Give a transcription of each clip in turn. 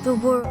The world.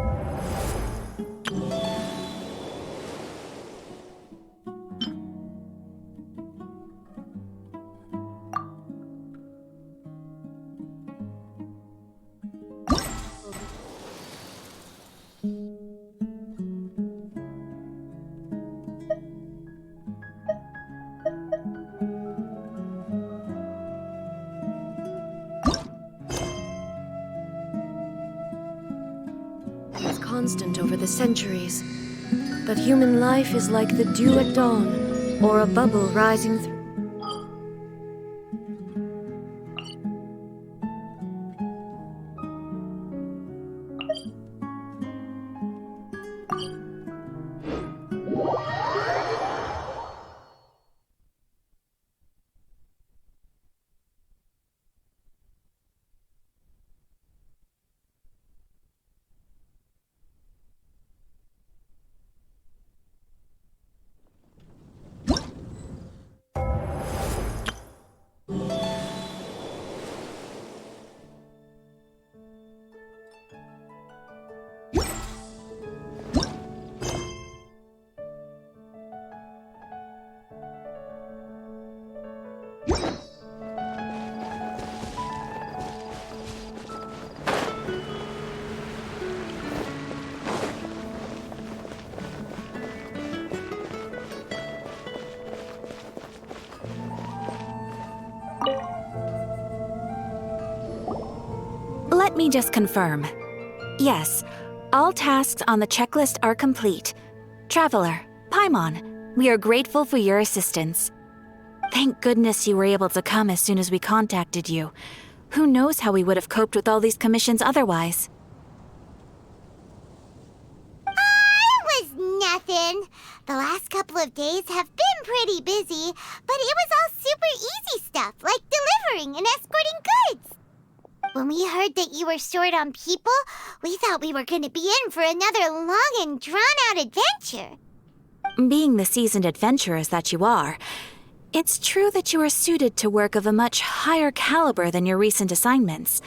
Constant over the centuries. But human life is like the dew at dawn, or a bubble rising through. Let me just confirm. Yes, all tasks on the checklist are complete. Traveler, Paimon, we are grateful for your assistance. Thank goodness you were able to come as soon as we contacted you. Who knows how we would have coped with all these commissions otherwise? It was nothing. The last couple of days have been pretty busy, but it was all super easy stuff, like delivering and escorting goods. When we heard that you were short on people, we thought we were going to be in for another long and drawn-out adventure. Being the seasoned adventurers that you are, it's true that you are suited to work of a much higher caliber than your recent assignments.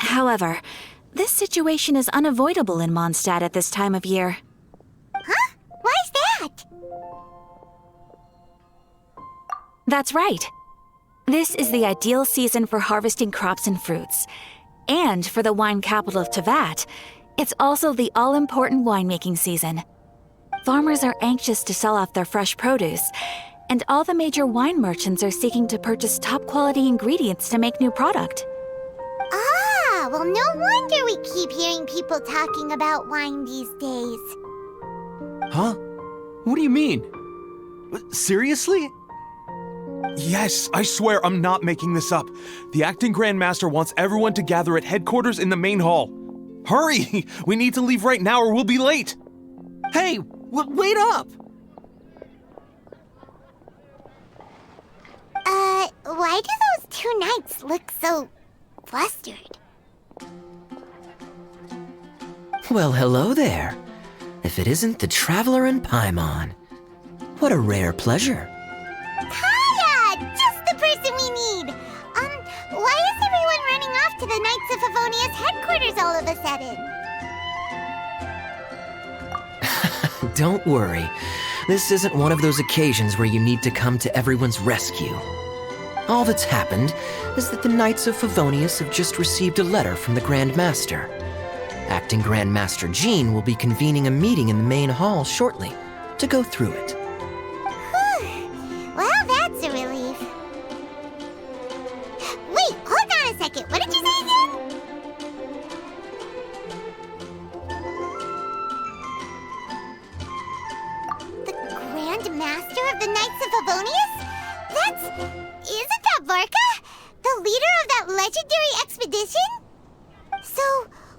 However, this situation is unavoidable in Mondstadt at this time of year. Huh? Why's that? That's right. This is the ideal season for harvesting crops and fruits. And for the wine capital of Teyvat, it's also the all-important winemaking season. Farmers are anxious to sell off their fresh produce, and all the major wine merchants are seeking to purchase top-quality ingredients to make new product. Ah, well, no wonder we keep hearing people talking about wine these days. Huh? What do you mean? Seriously? Yes, I swear I'm not making this up. The acting Grand Master wants everyone to gather at headquarters in the main hall. Hurry! We need to leave right now or we'll be late! Hey, wait up! Why do those two knights look so flustered? Well, hello there. If it isn't the Traveler and Paimon. What a rare pleasure. Kaya! Just the person we need! Why is everyone running off to the Knights of Favonia's headquarters all of a sudden? Don't worry. This isn't one of those occasions where you need to come to everyone's rescue. All that's happened is that the Knights of Favonius have just received a letter from the Grand Master. Acting Grand Master Jean will be convening a meeting in the main hall shortly to go through it. Well, that's a relief. Wait, hold on a second. What did you say again? The Grand Master of the Knights of Favonius? Isn't that Varka? The leader of that legendary expedition? So,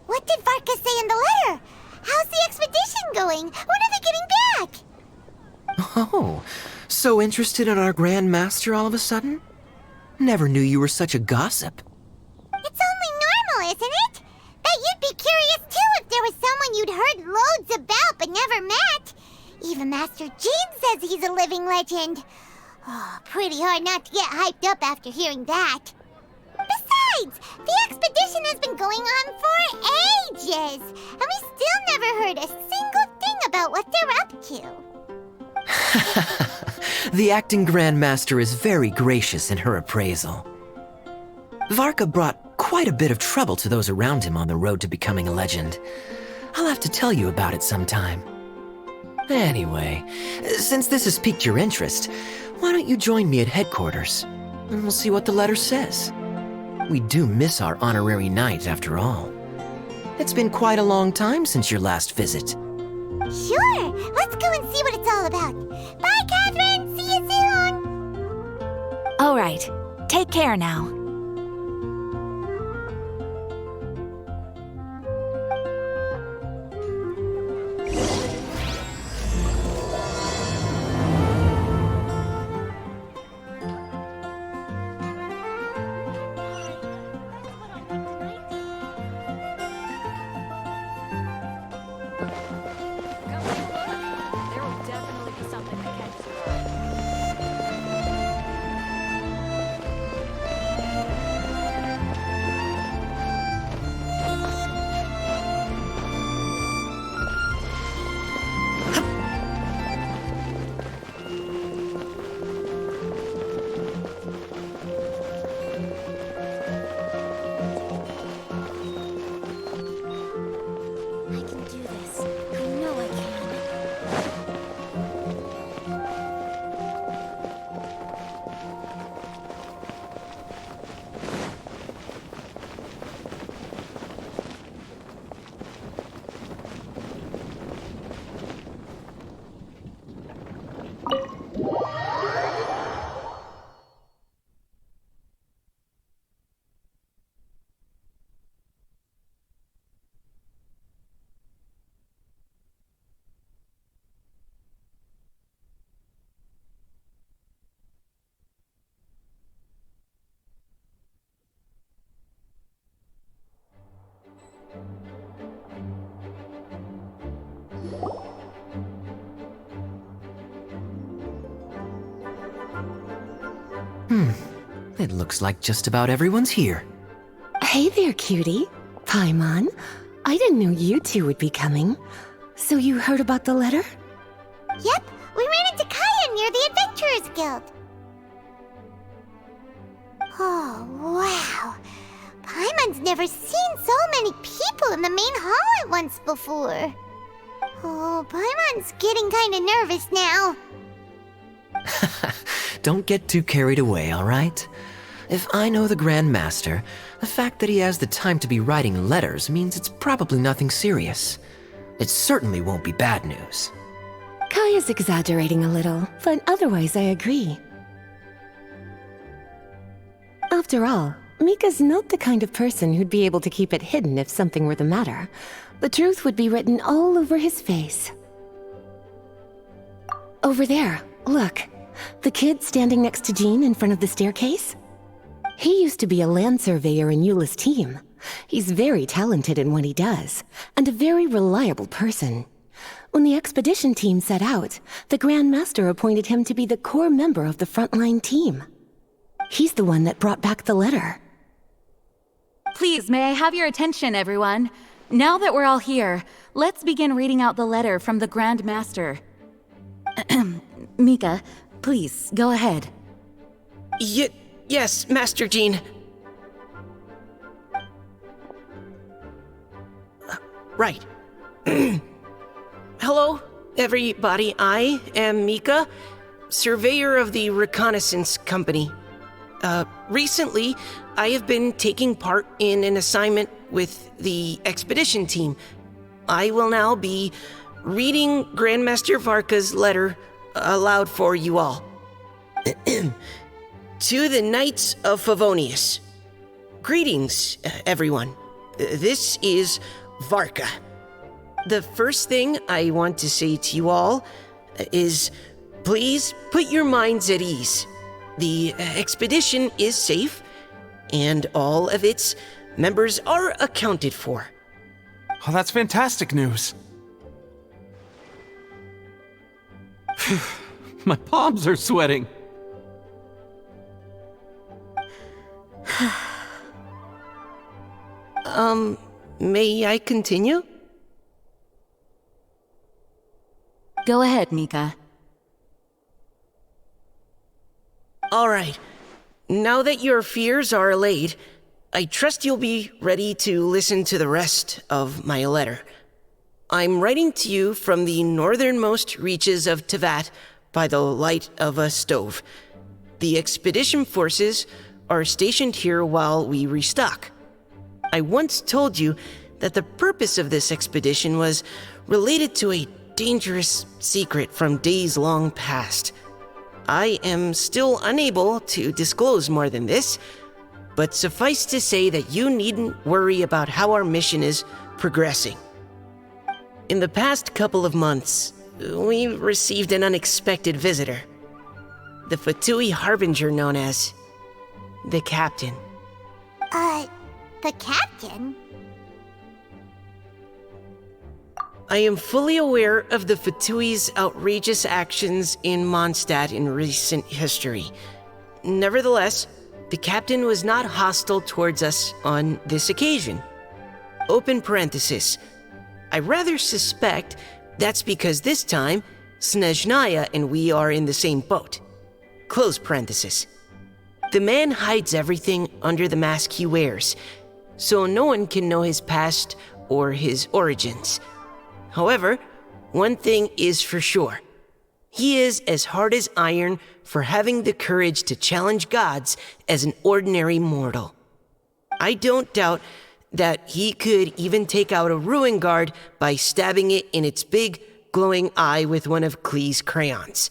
what did Varka say in the letter? How's the expedition going? When are they getting back? Oh, so interested in our Grand Master all of a sudden? Never knew you were such a gossip. It's only normal, isn't it? That you'd be curious too if there was someone you'd heard loads about but never met. Even Master Jean says he's a living legend. Oh, pretty hard not to get hyped up after hearing that. Besides, the expedition has been going on for ages, and we still never heard a single thing about what they're up to. The acting Grandmaster is very gracious in her appraisal. Varka brought quite a bit of trouble to those around him on the road to becoming a legend. I'll have to tell you about it sometime. Anyway, since this has piqued your interest, why don't you join me at headquarters, and we'll see what the letter says. We do miss our honorary knight, after all. It's been quite a long time since your last visit. Sure, let's go and see what it's all about. Bye, Catherine! See you soon! All right, take care now. I can do this. I know I can. It looks like just about everyone's here. Hey there, cutie. Paimon. I didn't know you two would be coming. So you heard about the letter? Yep, we ran into Kaya near the Adventurers Guild. Oh, wow. Paimon's never seen so many people in the main hall at once before. Oh, Paimon's getting kinda nervous now. Don't get too carried away, all right? If I know the Grand Master, the fact that he has the time to be writing letters means it's probably nothing serious. It certainly won't be bad news. Kaya's exaggerating a little, but otherwise I agree. After all, Mika's not the kind of person who'd be able to keep it hidden if something were the matter. The truth would be written all over his face. Over there, look. The kid standing next to Jean in front of the staircase? He used to be a land surveyor in Eula's team. He's very talented in what he does, and a very reliable person. When the expedition team set out, the Grand Master appointed him to be the core member of the frontline team. He's the one that brought back the letter. Please, may I have your attention, everyone? Now that we're all here, let's begin reading out the letter from the Grand Master. Mika, please, go ahead. Yes, Master Jean. Right. Hello, everybody. I am Mika, surveyor of the Reconnaissance Company. Recently, I have been taking part in an assignment with the expedition team. I will now be reading Grandmaster Varka's letter aloud for you all. To the Knights of Favonius. Greetings, everyone. This is Varka. The first thing I want to say to you all is please put your minds at ease. The expedition is safe, and all of its members are accounted for. Oh, that's fantastic news. My palms are sweating. May I continue? Go ahead, Mika. Alright. Now that your fears are allayed, I trust you'll be ready to listen to the rest of my letter. I'm writing to you from the northernmost reaches of Tevat by the light of a stove. The expedition forces are stationed here while we restock. I once told you that the purpose of this expedition was related to a dangerous secret from days long past. I am still unable to disclose more than this, but suffice to say that you needn't worry about how our mission is progressing. In the past couple of months, we received an unexpected visitor. The Fatui Harbinger known as the Captain. The captain? I am fully aware of the Fatui's outrageous actions in Mondstadt in recent history. Nevertheless, the Captain was not hostile towards us on this occasion. Open parenthesis. I rather suspect that's because this time, Snezhnaya and we are in the same boat. Close parenthesis. The man hides everything under the mask he wears, so no one can know his past or his origins. However, one thing is for sure. He is as hard as iron for having the courage to challenge gods as an ordinary mortal. I don't doubt that he could even take out a ruin guard by stabbing it in its big, glowing eye with one of Klee's crayons.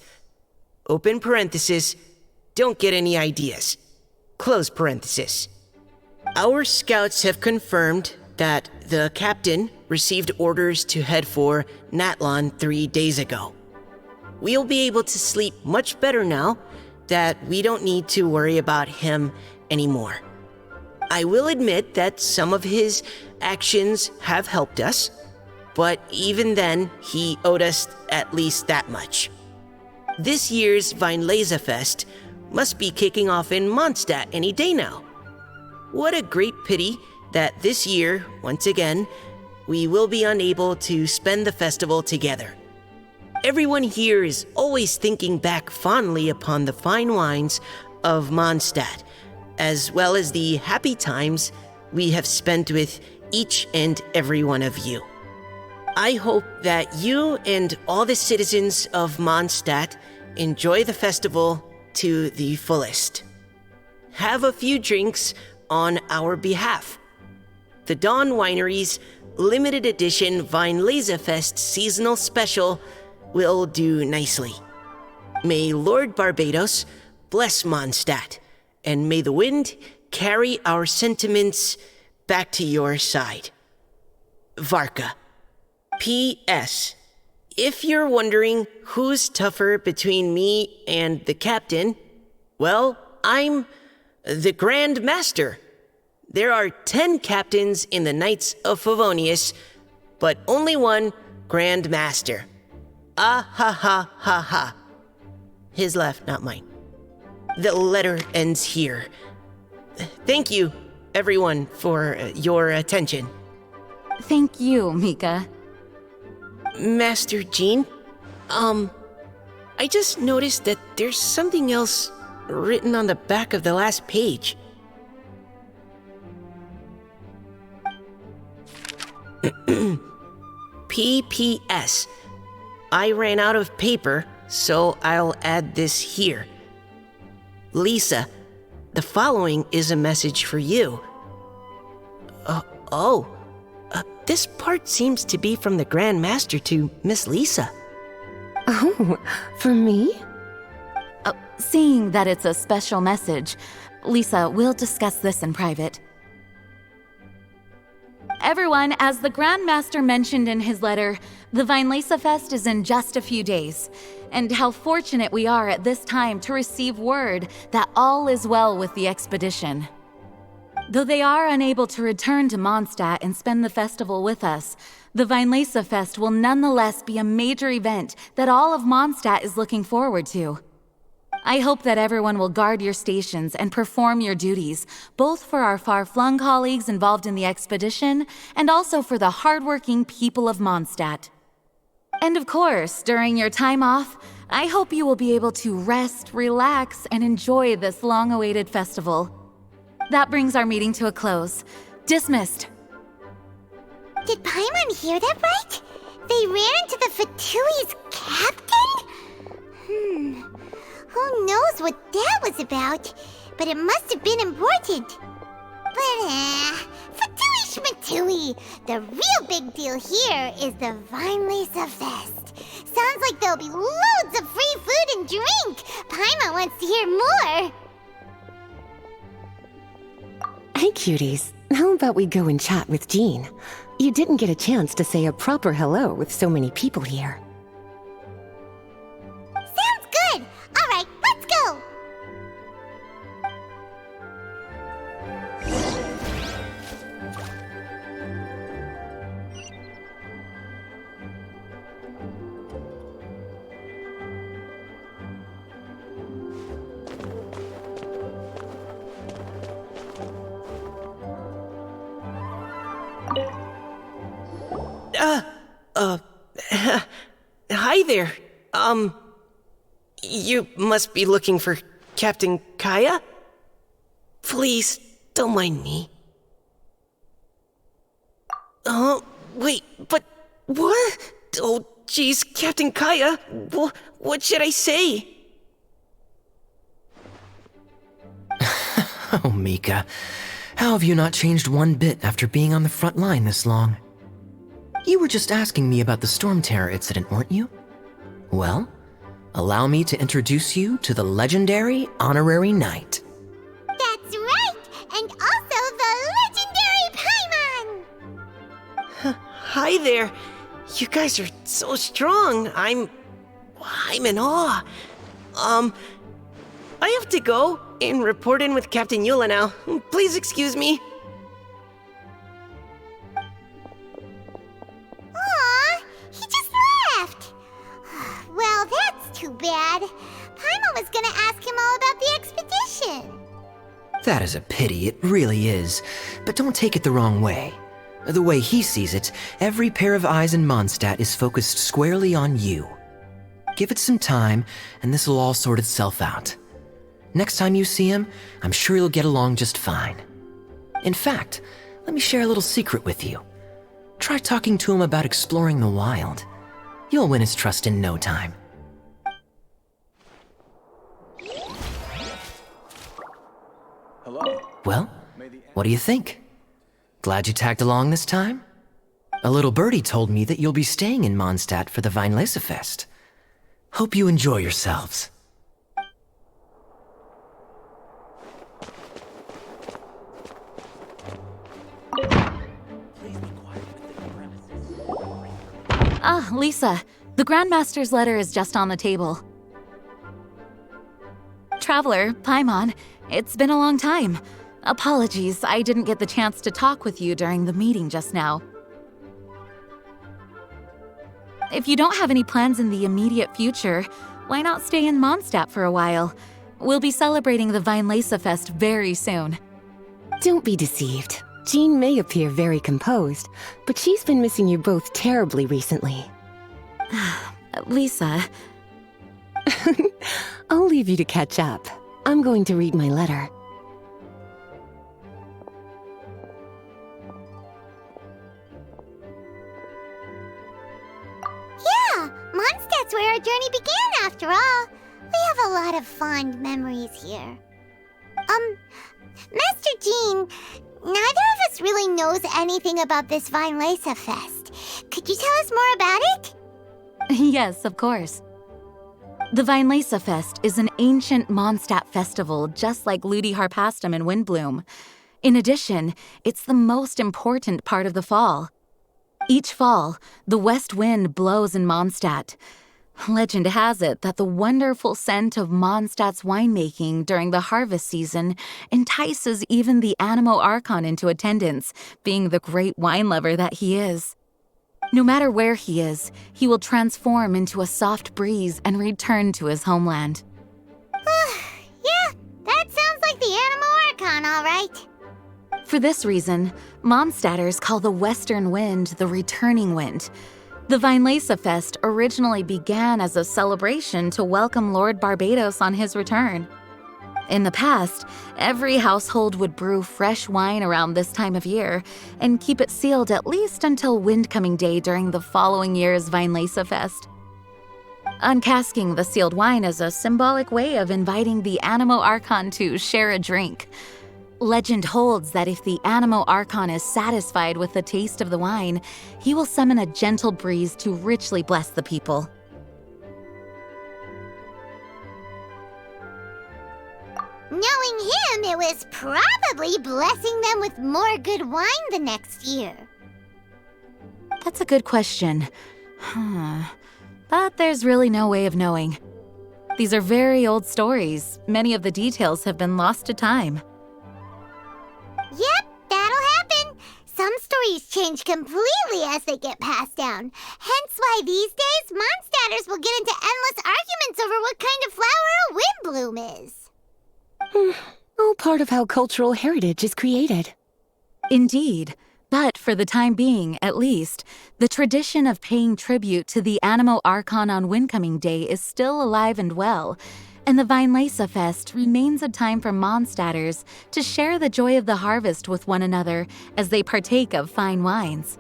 Open parenthesis, don't get any ideas. Close parenthesis. Our scouts have confirmed that the captain received orders to head for Natlon 3 days ago. We'll be able to sleep much better now that we don't need to worry about him anymore. I will admit that some of his actions have helped us, but even then, he owed us at least that much. This year's Weinlese Fest must be kicking off in Mondstadt any day now. What a great pity that this year, once again, we will be unable to spend the festival together. Everyone here is always thinking back fondly upon the fine wines of Mondstadt, as well as the happy times we have spent with each and every one of you. I hope that you and all the citizens of Mondstadt enjoy the festival to the fullest. Have a few drinks on our behalf. The Dawn Winery's limited edition Weinlese Fest seasonal special will do nicely. May Lord Barbados bless Mondstadt, and may the wind carry our sentiments back to your side. Varka. P.S. If you're wondering who's tougher between me and the captain, well, I'm the Grand Master. There are 10 captains in the Knights of Favonius, but only one Grand Master. Ah ha ha ha ha. His laugh, not mine. The letter ends here. Thank you, everyone, for your attention. Thank you, Mika. Master Jean, I just noticed that there's something else written on the back of the last page. P.P.S. I ran out of paper, so I'll add this here. Lisa, the following is a message for you. This part seems to be from the Grand Master to Miss Lisa. Oh, for me? Seeing that it's a special message, Lisa, we'll discuss this in private. Everyone, as the Grand Master mentioned in his letter, the Weinlese Fest is in just a few days, and how fortunate we are at this time to receive word that all is well with the expedition. Though they are unable to return to Mondstadt and spend the festival with us, the Weinlese Fest will nonetheless be a major event that all of Mondstadt is looking forward to. I hope that everyone will guard your stations and perform your duties, both for our far-flung colleagues involved in the expedition and also for the hardworking people of Mondstadt. And of course, during your time off, I hope you will be able to rest, relax, and enjoy this long-awaited festival. That brings our meeting to a close. Dismissed. Did Paimon hear that right? They ran into the Fatui's captain? Who knows what that was about? But it must have been important. But, Fatui Schmatui! The real big deal here is the Vinelesa Fest. Sounds like there'll be loads of free food and drink. Paimon wants to hear more. Hey, cuties. How about we go and chat with Jean? You didn't get a chance to say a proper hello with so many people here. Sounds good. All right, let's go. Hi there. You must be looking for Captain Kaya? Please, don't mind me. Wait, but what? Oh, geez, Captain Kaya, what should I say? Oh, Mika, how have you not changed one bit after being on the front line this long? You were just asking me about the Storm Terror incident, weren't you? Well, allow me to introduce you to the legendary Honorary Knight. That's right, and also the legendary Paimon! Hi there. You guys are so strong. I'm in awe. I have to go and report in with Captain Eula now. Please excuse me. Aw, he just left. Well, that's too bad. Paimon was gonna ask him all about the expedition. That is a pity, it really is. But don't take it the wrong way. The way he sees it, every pair of eyes in Mondstadt is focused squarely on you. Give it some time, and this will all sort itself out. Next time you see him, I'm sure you'll get along just fine. In fact, let me share a little secret with you. Try talking to him about exploring the wild. You'll win his trust in no time. Hello. Well, what do you think? Glad you tagged along this time? A little birdie told me that you'll be staying in Mondstadt for the Vinelesa Fest. Hope you enjoy yourselves. Ah, Lisa, the Grandmaster's letter is just on the table. Traveler, Paimon, it's been a long time. Apologies, I didn't get the chance to talk with you during the meeting just now. If you don't have any plans in the immediate future, why not stay in Mondstadt for a while? We'll be celebrating the Vinelesa Fest very soon. Don't be deceived. Jean may appear very composed, but she's been missing you both terribly recently. Lisa... I'll leave you to catch up. I'm going to read my letter. Yeah, Mondstadt's where our journey began after all. We have a lot of fond memories here. Master Jean, neither of us really knows anything about this Vinelesa Fest. Could you tell us more about it? Yes, of course. The Vinelesa Fest is an ancient Mondstadt festival just like Ludi Harpastum and Windbloom. In addition, it's the most important part of the fall. Each fall, the west wind blows in Mondstadt. Legend has it that the wonderful scent of Mondstadt's winemaking during the harvest season entices even the Animo Archon into attendance, being the great wine lover that he is. No matter where he is, he will transform into a soft breeze and return to his homeland. the Animo Archon, all right. For this reason, Mondstadters call the western wind the returning wind. The Vinelasa Fest originally began as a celebration to welcome Lord Barbados on his return. In the past, every household would brew fresh wine around this time of year and keep it sealed at least until Windcoming Day during the following year's Vinelasa Fest. Uncasking the sealed wine is a symbolic way of inviting the Animo Archon to share a drink. Legend holds that if the Animo Archon is satisfied with the taste of the wine, he will summon a gentle breeze to richly bless the people. Knowing him, it was probably blessing them with more good wine the next year. That's a good question. But there's really no way of knowing. These are very old stories. Many of the details have been lost to time. Yep, that'll happen. Some stories change completely as they get passed down. Hence why these days, Mondstadters will get into endless arguments over what kind of flower a wind bloom is. All part of how cultural heritage is created. Indeed. But for the time being, at least, the tradition of paying tribute to the Animo Archon on Windcoming Day is still alive and well, and the Vinelasa Fest remains a time for Mondstadters to share the joy of the harvest with one another as they partake of fine wines.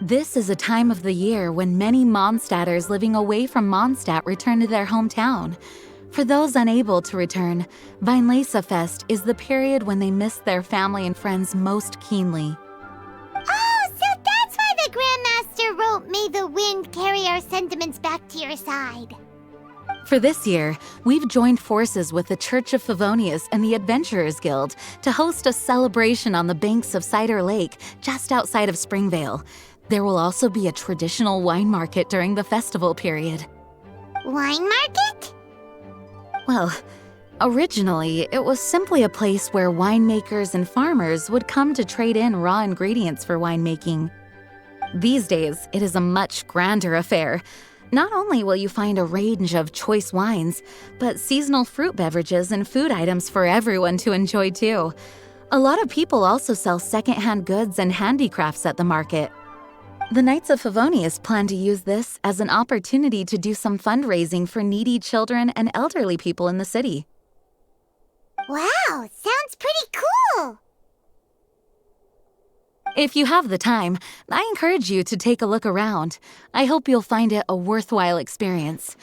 This is a time of the year when many Mondstadters living away from Mondstadt return to their hometown. For those unable to return, Vinelasa Fest is the period when they miss their family and friends most keenly. Oh, so that's why the Grandmaster wrote, "May the wind carry our sentiments back to your side." For this year, we've joined forces with the Church of Favonius and the Adventurers Guild to host a celebration on the banks of Cider Lake, just outside of Springvale. There will also be a traditional wine market during the festival period. Wine market? Well, originally, it was simply a place where winemakers and farmers would come to trade in raw ingredients for winemaking. These days, it is a much grander affair. Not only will you find a range of choice wines, but seasonal fruit beverages and food items for everyone to enjoy too. A lot of people also sell secondhand goods and handicrafts at the market. The Knights of Favonius plan to use this as an opportunity to do some fundraising for needy children and elderly people in the city. Wow, sounds pretty cool. If you have the time, I encourage you to take a look around. I hope you'll find it a worthwhile experience.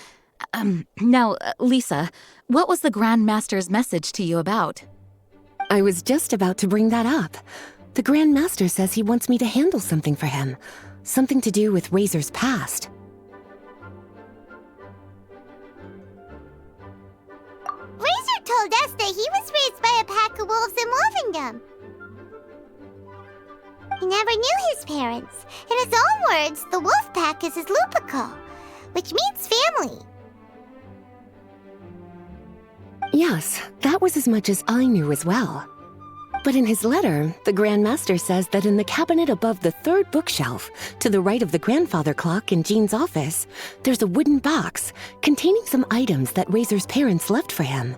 Now, Lisa, what was the Grand Master's message to you about? I was just about to bring that up. The Grand Master says he wants me to handle something for him. Something to do with Razor's past. Razor told us that he was raised by a pack of wolves in Wolvendom. He never knew his parents. In his own words, the wolf pack is his lupical, which means family. Yes, that was as much as I knew as well. But in his letter, the Grand Master says that in the cabinet above the third bookshelf, to the right of the grandfather clock in Jean's office, there's a wooden box containing some items that Razor's parents left for him.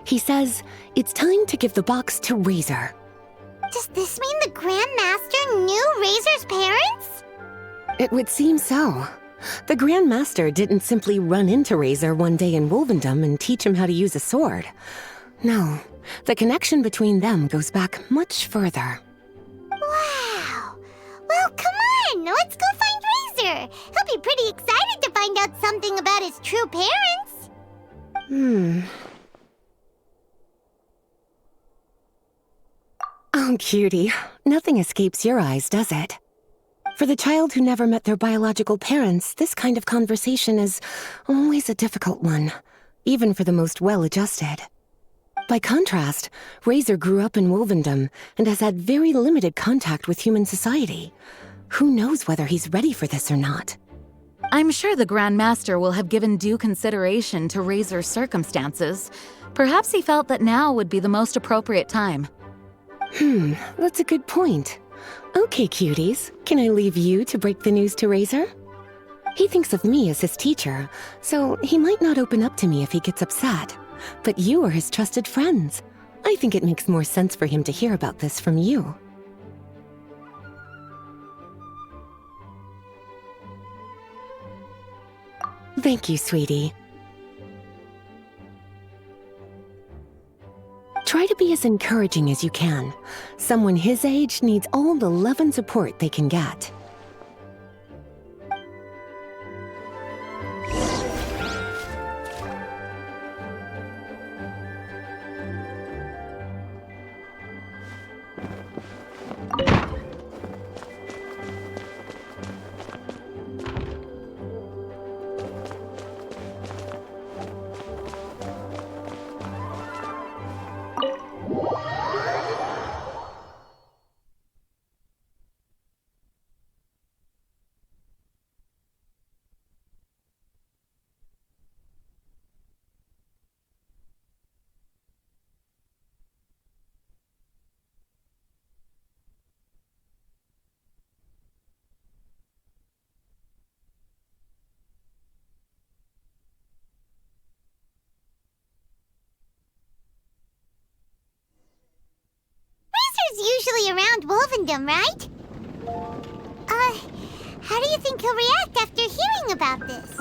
He says it's time to give the box to Razor. Does this mean the Grand Master knew Razor's parents? It would seem so. The Grand Master didn't simply run into Razor one day in Wolvendom and teach him how to use a sword. No, the connection between them goes back much further. Wow! Well, come on! Let's go find Razor! He'll be pretty excited to find out something about his true parents! Oh, cutie. Nothing escapes your eyes, does it? For the child who never met their biological parents, this kind of conversation is always a difficult one, even for the most well-adjusted. By contrast, Razor grew up in Wolvendom and has had very limited contact with human society. Who knows whether he's ready for this or not? I'm sure the Grand Master will have given due consideration to Razor's circumstances. Perhaps he felt that now would be the most appropriate time. That's a good point. Okay, cuties, can I leave you to break the news to Razor? He thinks of me as his teacher, so he might not open up to me if he gets upset. But you are his trusted friends. I think it makes more sense for him to hear about this from you. Thank you, sweetie. Try to be as encouraging as you can. Someone his age needs all the love and support they can get. Usually around Wolvendom, right? How do you think he'll react after hearing about this?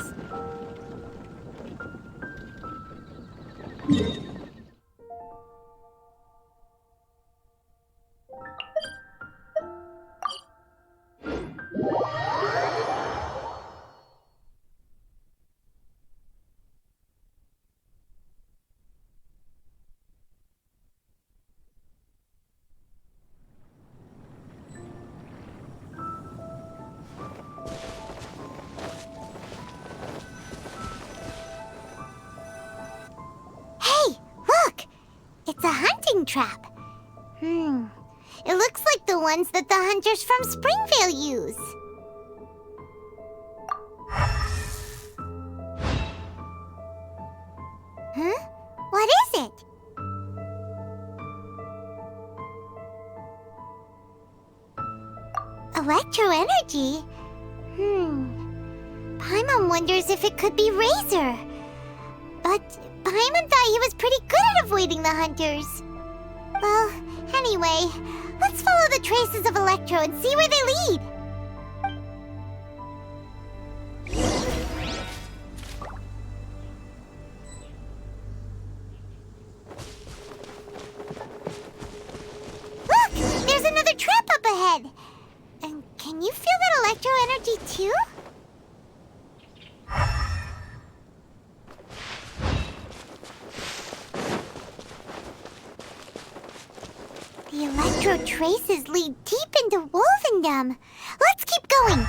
It's a hunting trap. It looks like the ones that the hunters from Springvale use. Huh? What is it? Electro energy? Paimon wonders if it could be Razor. But Paimon thought he was pretty good at avoiding the hunters. Well, anyway, let's follow the traces of Electro and see where they lead. Look! There's another trap up ahead! And can you feel that Electro energy too? The Electro traces lead deep into Wolvendom. Let's keep going.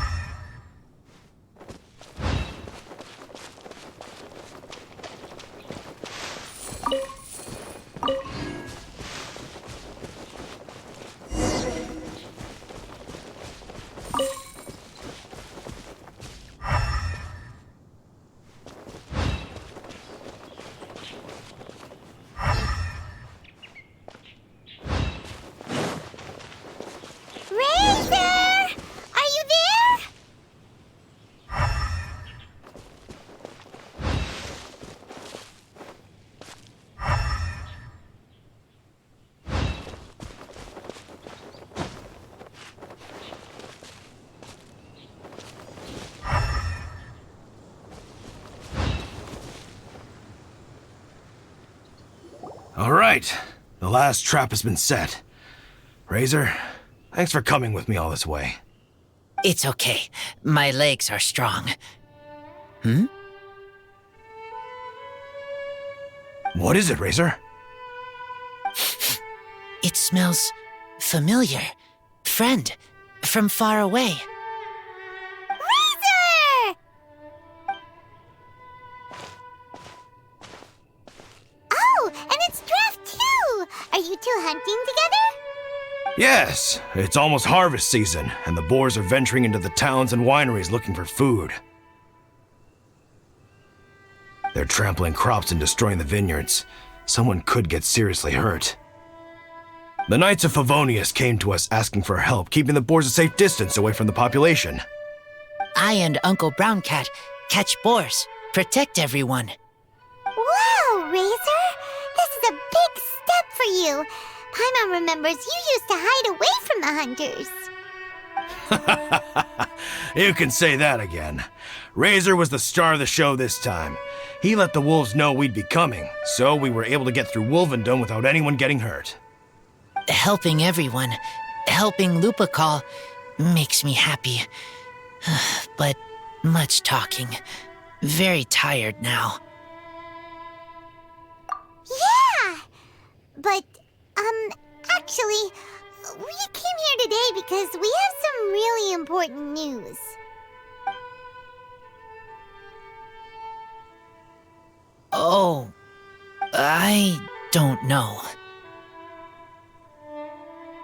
All right, the last trap has been set. Razor, thanks for coming with me all this way. It's okay. My legs are strong. What is it, Razor? It smells familiar. Friend, from far away. Razor! Oh, and it's Draft too! Are you two hunting together? Yes, it's almost harvest season, and the boars are venturing into the towns and wineries looking for food. They're trampling crops and destroying the vineyards. Someone could get seriously hurt. The Knights of Favonius came to us asking for help, keeping the boars a safe distance away from the population. I and Uncle Brown Cat catch boars, protect everyone. Wow, Razor! This is a big step for you. Paimon remembers you used to hide away from the hunters. You can say that again. Razor was the star of the show this time. He let the wolves know we'd be coming, so we were able to get through Wolvendom without anyone getting hurt. Helping everyone, helping Lupercal, makes me happy. But much talking. Very tired now. Yeah! But, actually, we came here today because we have some really important news. Oh, I don't know.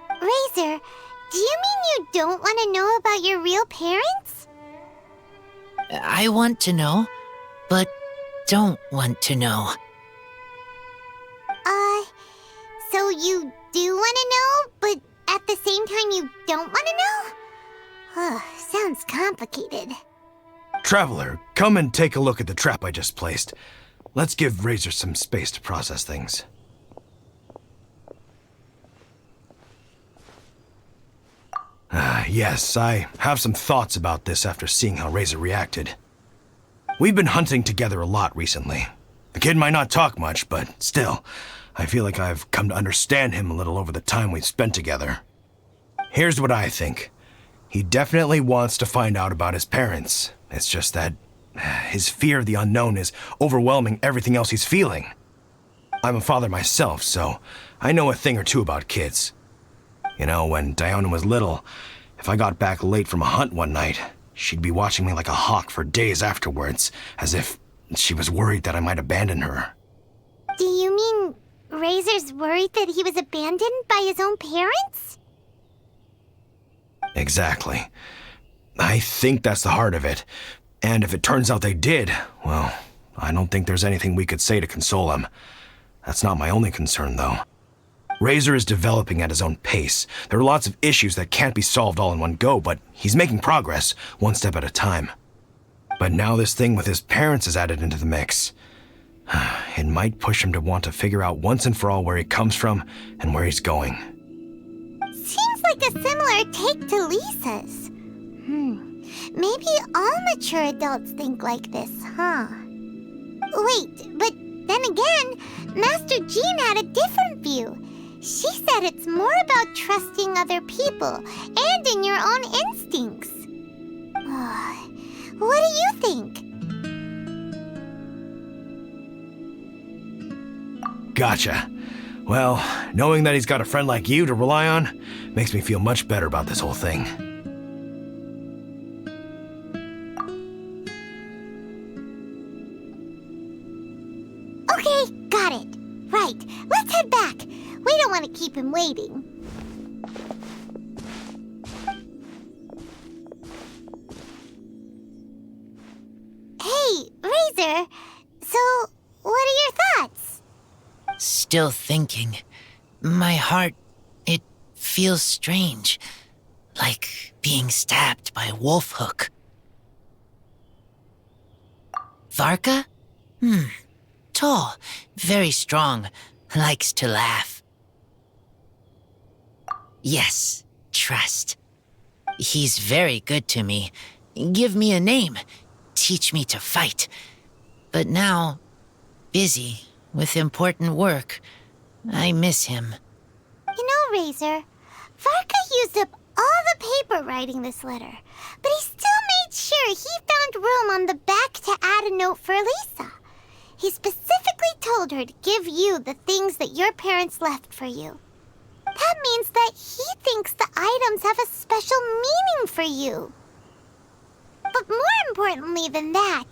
Razor, do you mean you don't want to know about your real parents? I want to know, but don't want to know. So you do want to know, but at the same time you don't want to know? Sounds complicated. Traveler, come and take a look at the trap I just placed. Let's give Razor some space to process things. Yes, I have some thoughts about this after seeing how Razor reacted. We've been hunting together a lot recently. The kid might not talk much, but still, I feel like I've come to understand him a little over the time we've spent together. Here's what I think. He definitely wants to find out about his parents. It's just that his fear of the unknown is overwhelming everything else he's feeling. I'm a father myself, so I know a thing or two about kids. You know, when Diona was little, if I got back late from a hunt one night, she'd be watching me like a hawk for days afterwards, as if she was worried that I might abandon her. Do you mean Razor's worried that he was abandoned by his own parents? Exactly. I think that's the heart of it. And if it turns out they did, well, I don't think there's anything we could say to console him. That's not my only concern, though. Razor is developing at his own pace. There are lots of issues that can't be solved all in one go, but he's making progress, one step at a time. But now this thing with his parents is added into the mix. It might push him to want to figure out once and for all where he comes from and where he's going. Seems like a similar take to Lisa's. Maybe all mature adults think like this, huh? Wait, but then again, Master Jean had a different view. She said it's more about trusting other people and in your own instincts. What do you think? Gotcha. Well, knowing that he's got a friend like you to rely on makes me feel much better about this whole thing. Okay, got it. Right, let's head back. We don't want to keep him waiting. Hey, Razor. So, what are your thoughts? Still thinking. My heart, it feels strange. Like being stabbed by a wolf hook. Varka? Tall, very strong, likes to laugh. Yes, trust. He's very good to me. Give me a name. Teach me to fight. But now, busy with important work. I miss him. You know, Razor, Varka used up all the paper writing this letter, but he still made sure he found room on the back to add a note for Lisa. He specifically told her to give you the things that your parents left for you. That means that he thinks the items have a special meaning for you. But more importantly than that,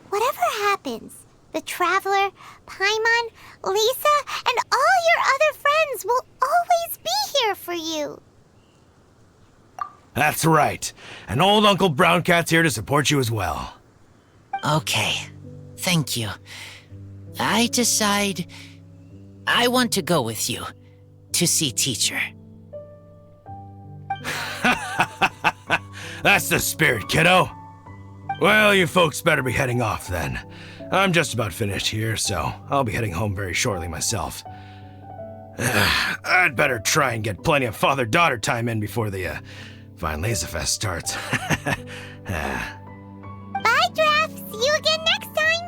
whatever happens, the Traveler, Paimon, Lisa, and all your other friends will always be here for you. That's right. And old Uncle Brown Cat's here to support you as well. Okay, thank you. I decide I want to go with you to see teacher. That's the spirit, kiddo. Well, you folks better be heading off then. I'm just about finished here, so I'll be heading home very shortly myself. I'd better try and get plenty of father-daughter time in before the Vine Laser Fest starts. Bye, Draft. See you again next time.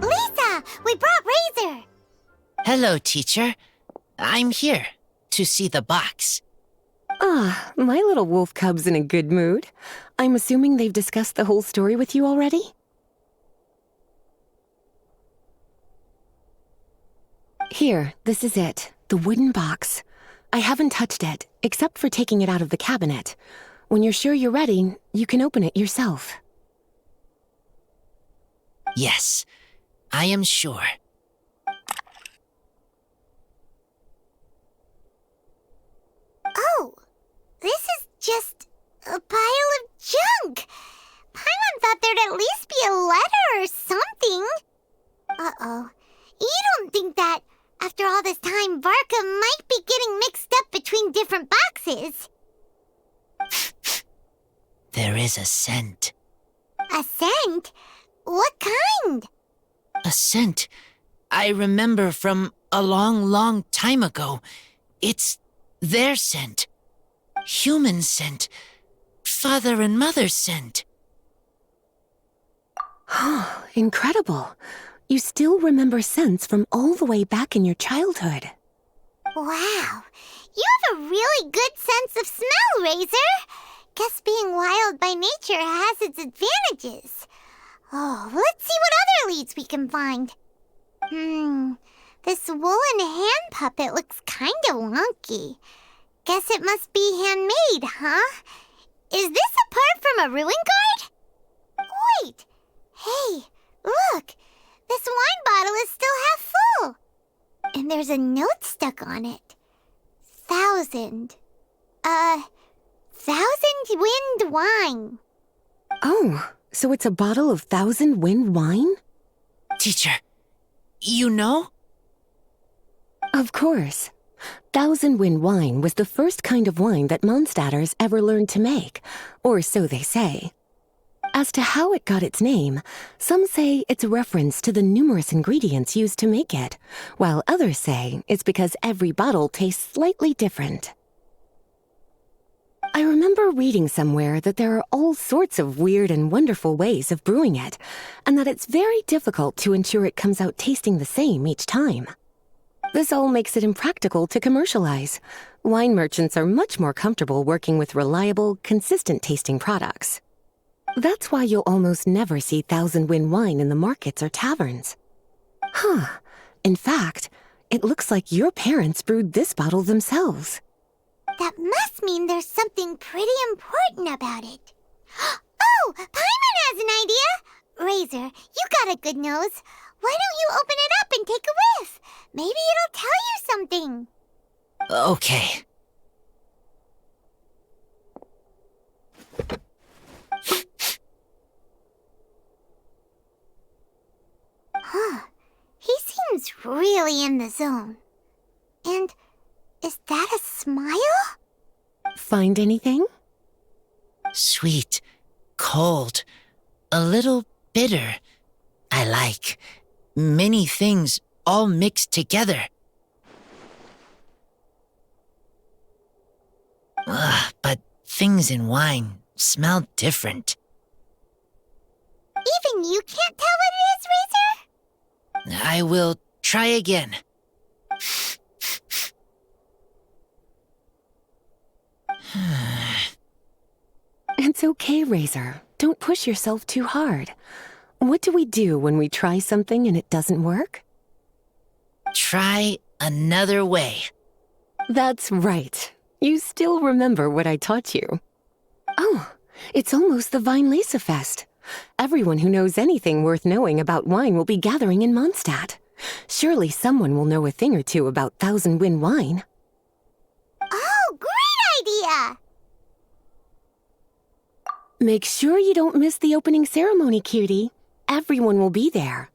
Lisa, we brought Razor. Hello, teacher. I'm here to see the box. Ah, my little wolf cub's in a good mood. I'm assuming they've discussed the whole story with you already? Here, this is it. The wooden box. I haven't touched it, except for taking it out of the cabinet. When you're sure you're ready, you can open it yourself. Yes, I am sure. Oh, this is just a pile of junk. Paimon thought there'd at least be a letter or something. Uh-oh. You don't think that, after all this time, Varka might be getting mixed up between different boxes? There is a scent. A scent? What kind? A scent I remember from a long, long time ago. It's their scent. Human scent. Father and mother's scent. Incredible. You still remember scents from all the way back in your childhood. Wow. You have a really good sense of smell, Razor. Guess being wild by nature has its advantages. Oh, let's see what other leads we can find. This woolen hand puppet looks kinda wonky. Guess it must be handmade, huh? Is this a part from a ruin guard? Wait! Hey, look! This wine bottle is still half full. And there's a note stuck on it. 1,000 wind wine. Oh, so it's a bottle of 1,000 wind wine? Teacher, you know? Of course. 1,000 wind wine was the first kind of wine that Mondstadters ever learned to make, or so they say. As to how it got its name, some say it's a reference to the numerous ingredients used to make it, while others say it's because every bottle tastes slightly different. I remember reading somewhere that there are all sorts of weird and wonderful ways of brewing it, and that it's very difficult to ensure it comes out tasting the same each time. This all makes it impractical to commercialize. Wine merchants are much more comfortable working with reliable, consistent tasting products. That's why you'll almost never see 1,000 wind wine in the markets or taverns. In fact, it looks like your parents brewed this bottle themselves. That must mean there's something pretty important about it. Oh, Paimon has an idea! Razor, you got a good nose. Why don't you open it up and take a whiff? Maybe it'll tell you something. Okay. Huh. really in the zone. And is that a smile? Find anything? Sweet, cold, a little bitter. I like many things all mixed together. But things in wine smell different. Even you can't tell what it is, Razor? I will try again. It's okay, Razor. Don't push yourself too hard. What do we do when we try something and it doesn't work? Try another way. That's right. You still remember what I taught you. Oh, it's almost the Weinlese Fest. Everyone who knows anything worth knowing about wine will be gathering in Mondstadt. Surely someone will know a thing or two about Thousand Wind wine. Oh, great idea! Make sure you don't miss the opening ceremony, cutie. Everyone will be there.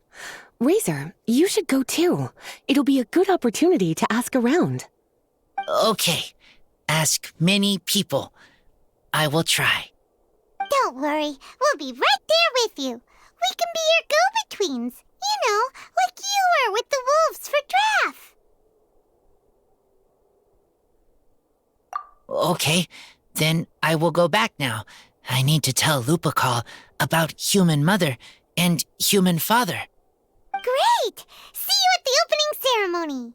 Razor, you should go too. It'll be a good opportunity to ask around. Okay, ask many people. I will try. Don't worry, we'll be right there with you. We can be your go-betweens. You know, like you were with the wolves for Draff. Okay, then I will go back now. I need to tell Lupercal about Human Mother and Human Father. Great! See you at the opening ceremony.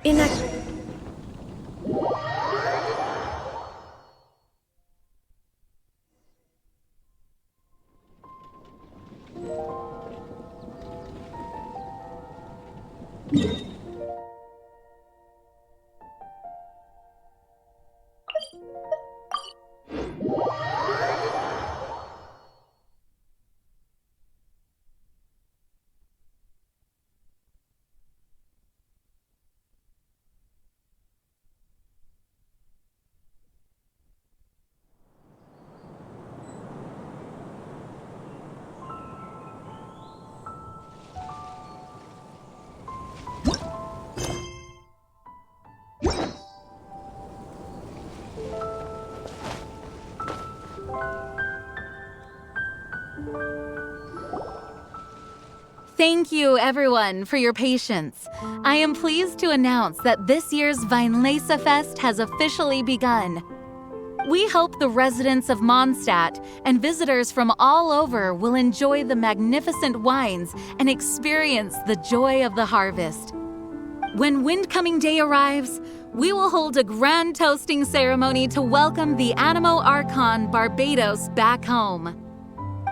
In a... Thank you, everyone, for your patience. I am pleased to announce that this year's Weinlese Fest has officially begun. We hope the residents of Mondstadt and visitors from all over will enjoy the magnificent wines and experience the joy of the harvest. When Windcoming Day arrives, we will hold a grand toasting ceremony to welcome the Animo Archon Barbados back home.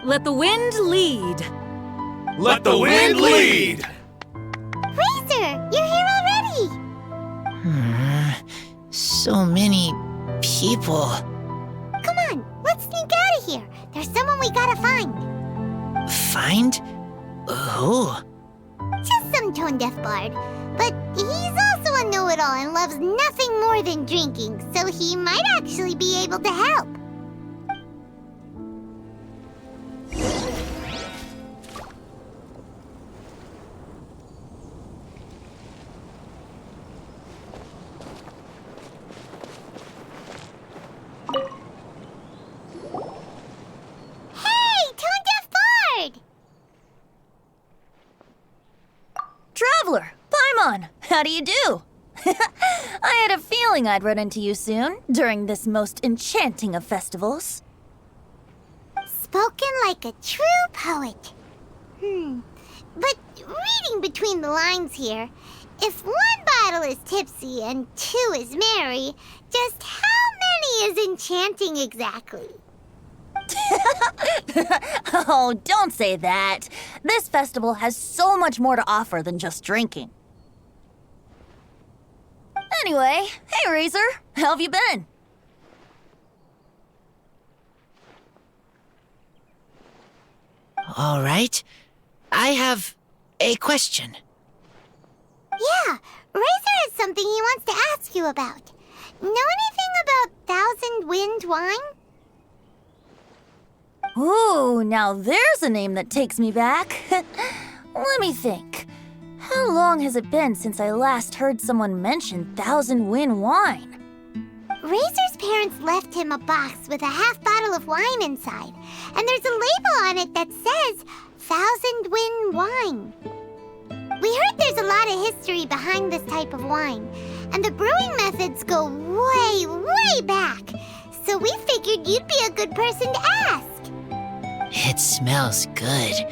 Let the wind lead! Let the wind lead! So many people. Come on, let's sneak out of here. There's someone we gotta find. Find? Who? Just some tone-deaf bard. But he's also a know-it-all and loves nothing more than drinking, so he might actually be able to help. Hey, tone-deaf bard! Traveler, Paimon, how do you do? I had a feeling I'd run into you soon, during this most enchanting of festivals. Spoken like a true poet. But reading between the lines here, if one bottle is tipsy and two is merry, just how many is enchanting exactly? Oh, don't say that. This festival has so much more to offer than just drinking. Anyway, hey Razor, how have you been? All right. I have a question. Yeah, Razor has something he wants to ask you about. Know anything about Thousand Wind wine? Ooh, now there's a name that takes me back. Let me think. How long has it been since I last heard someone mention Thousand Wind wine? Razor's parents left him a box with a half bottle of wine inside, and there's a label on it that says Thousand Wind wine. We heard there's a lot of history behind this type of wine, and the brewing methods go way, way back. So we figured you'd be a good person to ask. It smells good,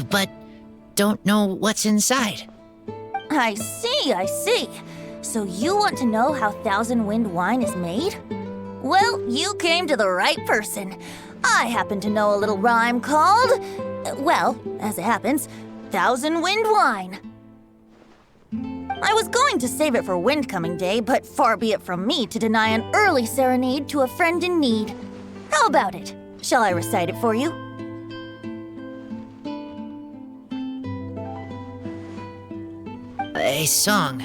but don't know what's inside. I see. So you want to know how Thousand Wind wine is made? Well, you came to the right person. I happen to know a little rhyme called, well, as it happens, Thousand Wind wine. I was going to save it for Windcoming Day, but far be it from me to deny an early serenade to a friend in need. How about it? Shall I recite it for you? A song.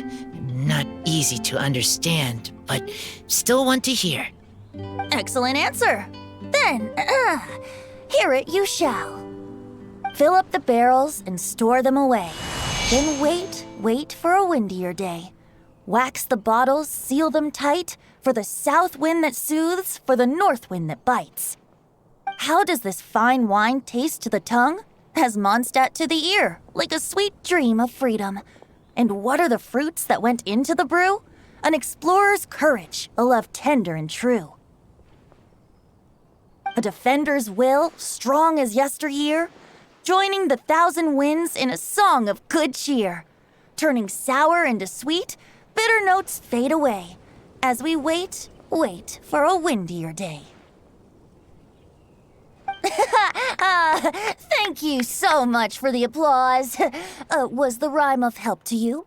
Not easy to understand, but still want to hear. Excellent answer. Then, hear it you shall. Fill up the barrels and store them away. Then wait for a windier day. Wax the bottles, seal them tight, for the south wind that soothes, for the north wind that bites. How does this fine wine taste to the tongue? As Mondstadt to the ear, like a sweet dream of freedom. And what are the fruits that went into the brew? An explorer's courage, a love tender and true. A defender's will, strong as yesteryear, joining the thousand winds in a song of good cheer. Turning sour into sweet, bitter notes fade away, as we wait for a windier day. Thank you so much for the applause. Was the rhyme of help to you?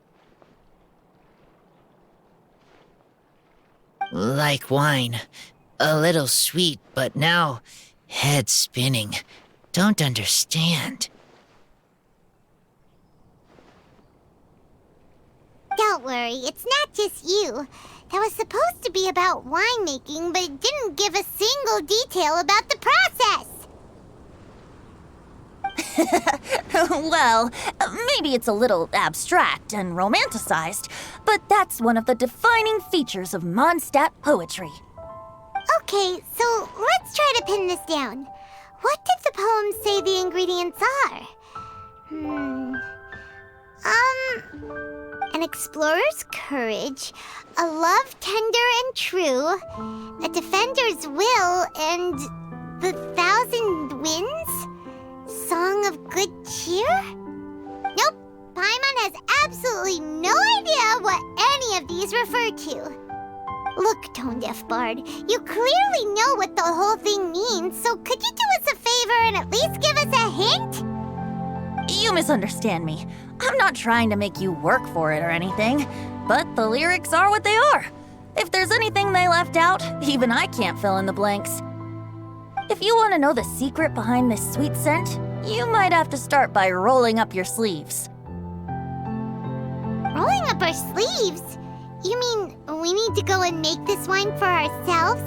Like wine. A little sweet, but now head spinning. Don't understand. Don't worry, it's not just you. That was supposed to be about winemaking, but it didn't give a single detail about the process. Well, maybe it's a little abstract and romanticized, but that's one of the defining features of Mondstadt poetry. Okay, so let's try to pin this down. What did the poem say the ingredients are? An explorer's courage, a love tender and true, a defender's will, and the thousand winds? Song of good cheer? Nope, Paimon has absolutely no idea what any of these refer to. Look, Tone-Deaf Bard, you clearly know what the whole thing means, so could you do us a favor and at least give us a hint? You misunderstand me. I'm not trying to make you work for it or anything, but the lyrics are what they are. If there's anything they left out, even I can't fill in the blanks. If you want to know the secret behind this sweet scent, you might have to start by rolling up your sleeves. Rolling up our sleeves? You mean we need to go and make this wine for ourselves?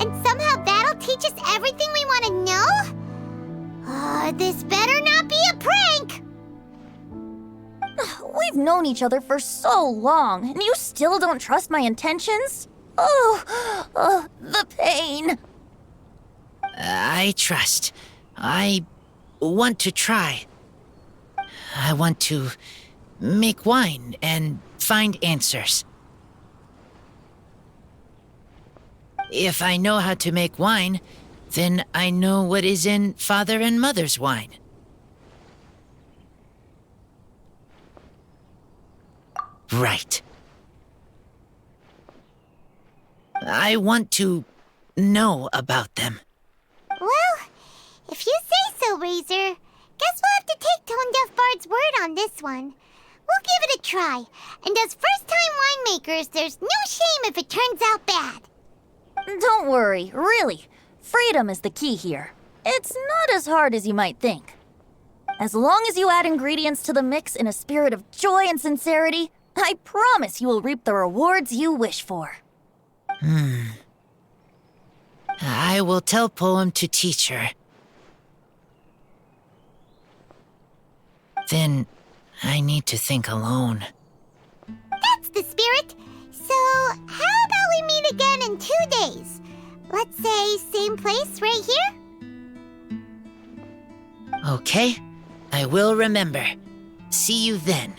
And somehow that'll teach us everything we want to know? Oh, this better not be a prank! We've known each other for so long, and you still don't trust my intentions? Oh, the pain. I trust. I want to try. I want to make wine and find answers. If I know how to make wine, then I know what is in Father and Mother's wine. Right. I want to know about them. Well, if you say so, Razor, guess we'll have to take Tone Deaf Bard's word on this one. We'll give it a try, and as first-time winemakers, there's no shame if it turns out bad. Don't worry, really. Freedom is the key here. It's not as hard as you might think. As long as you add ingredients to the mix in a spirit of joy and sincerity, I promise you will reap the rewards you wish for. I will tell Poem to teach her. Then I need to think alone. That's the spirit. So, how about we meet again in 2 days? Let's say same place right here? Okay, I will remember. See you then.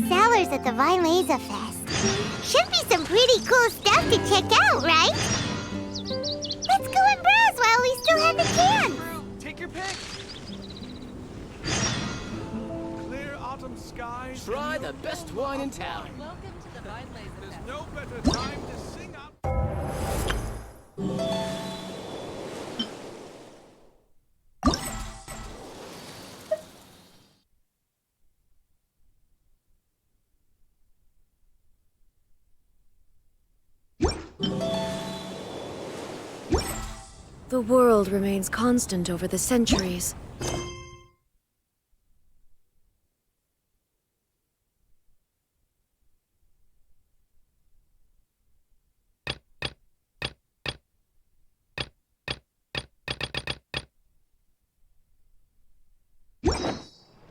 Sellers at the Vinelaza Fest. Should be some pretty cool stuff to check out, right? Let's go and browse while we still have the chance. Take your pick. Clear autumn skies. Try the best wine in town. Welcome to the Vinelaza There's Fest. no better time to sing out. The world remains constant over the centuries.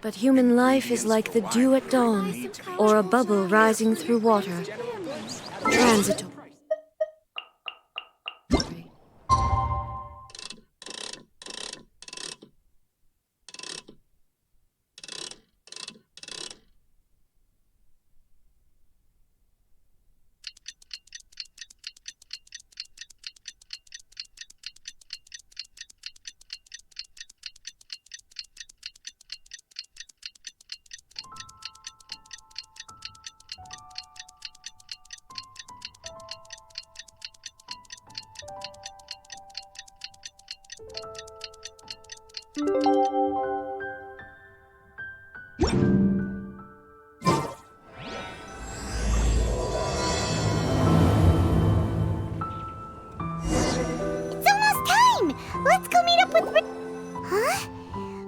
But human life is like the dew at dawn, or a bubble rising through water. Transitory. It's almost time! Let's go meet up with Huh?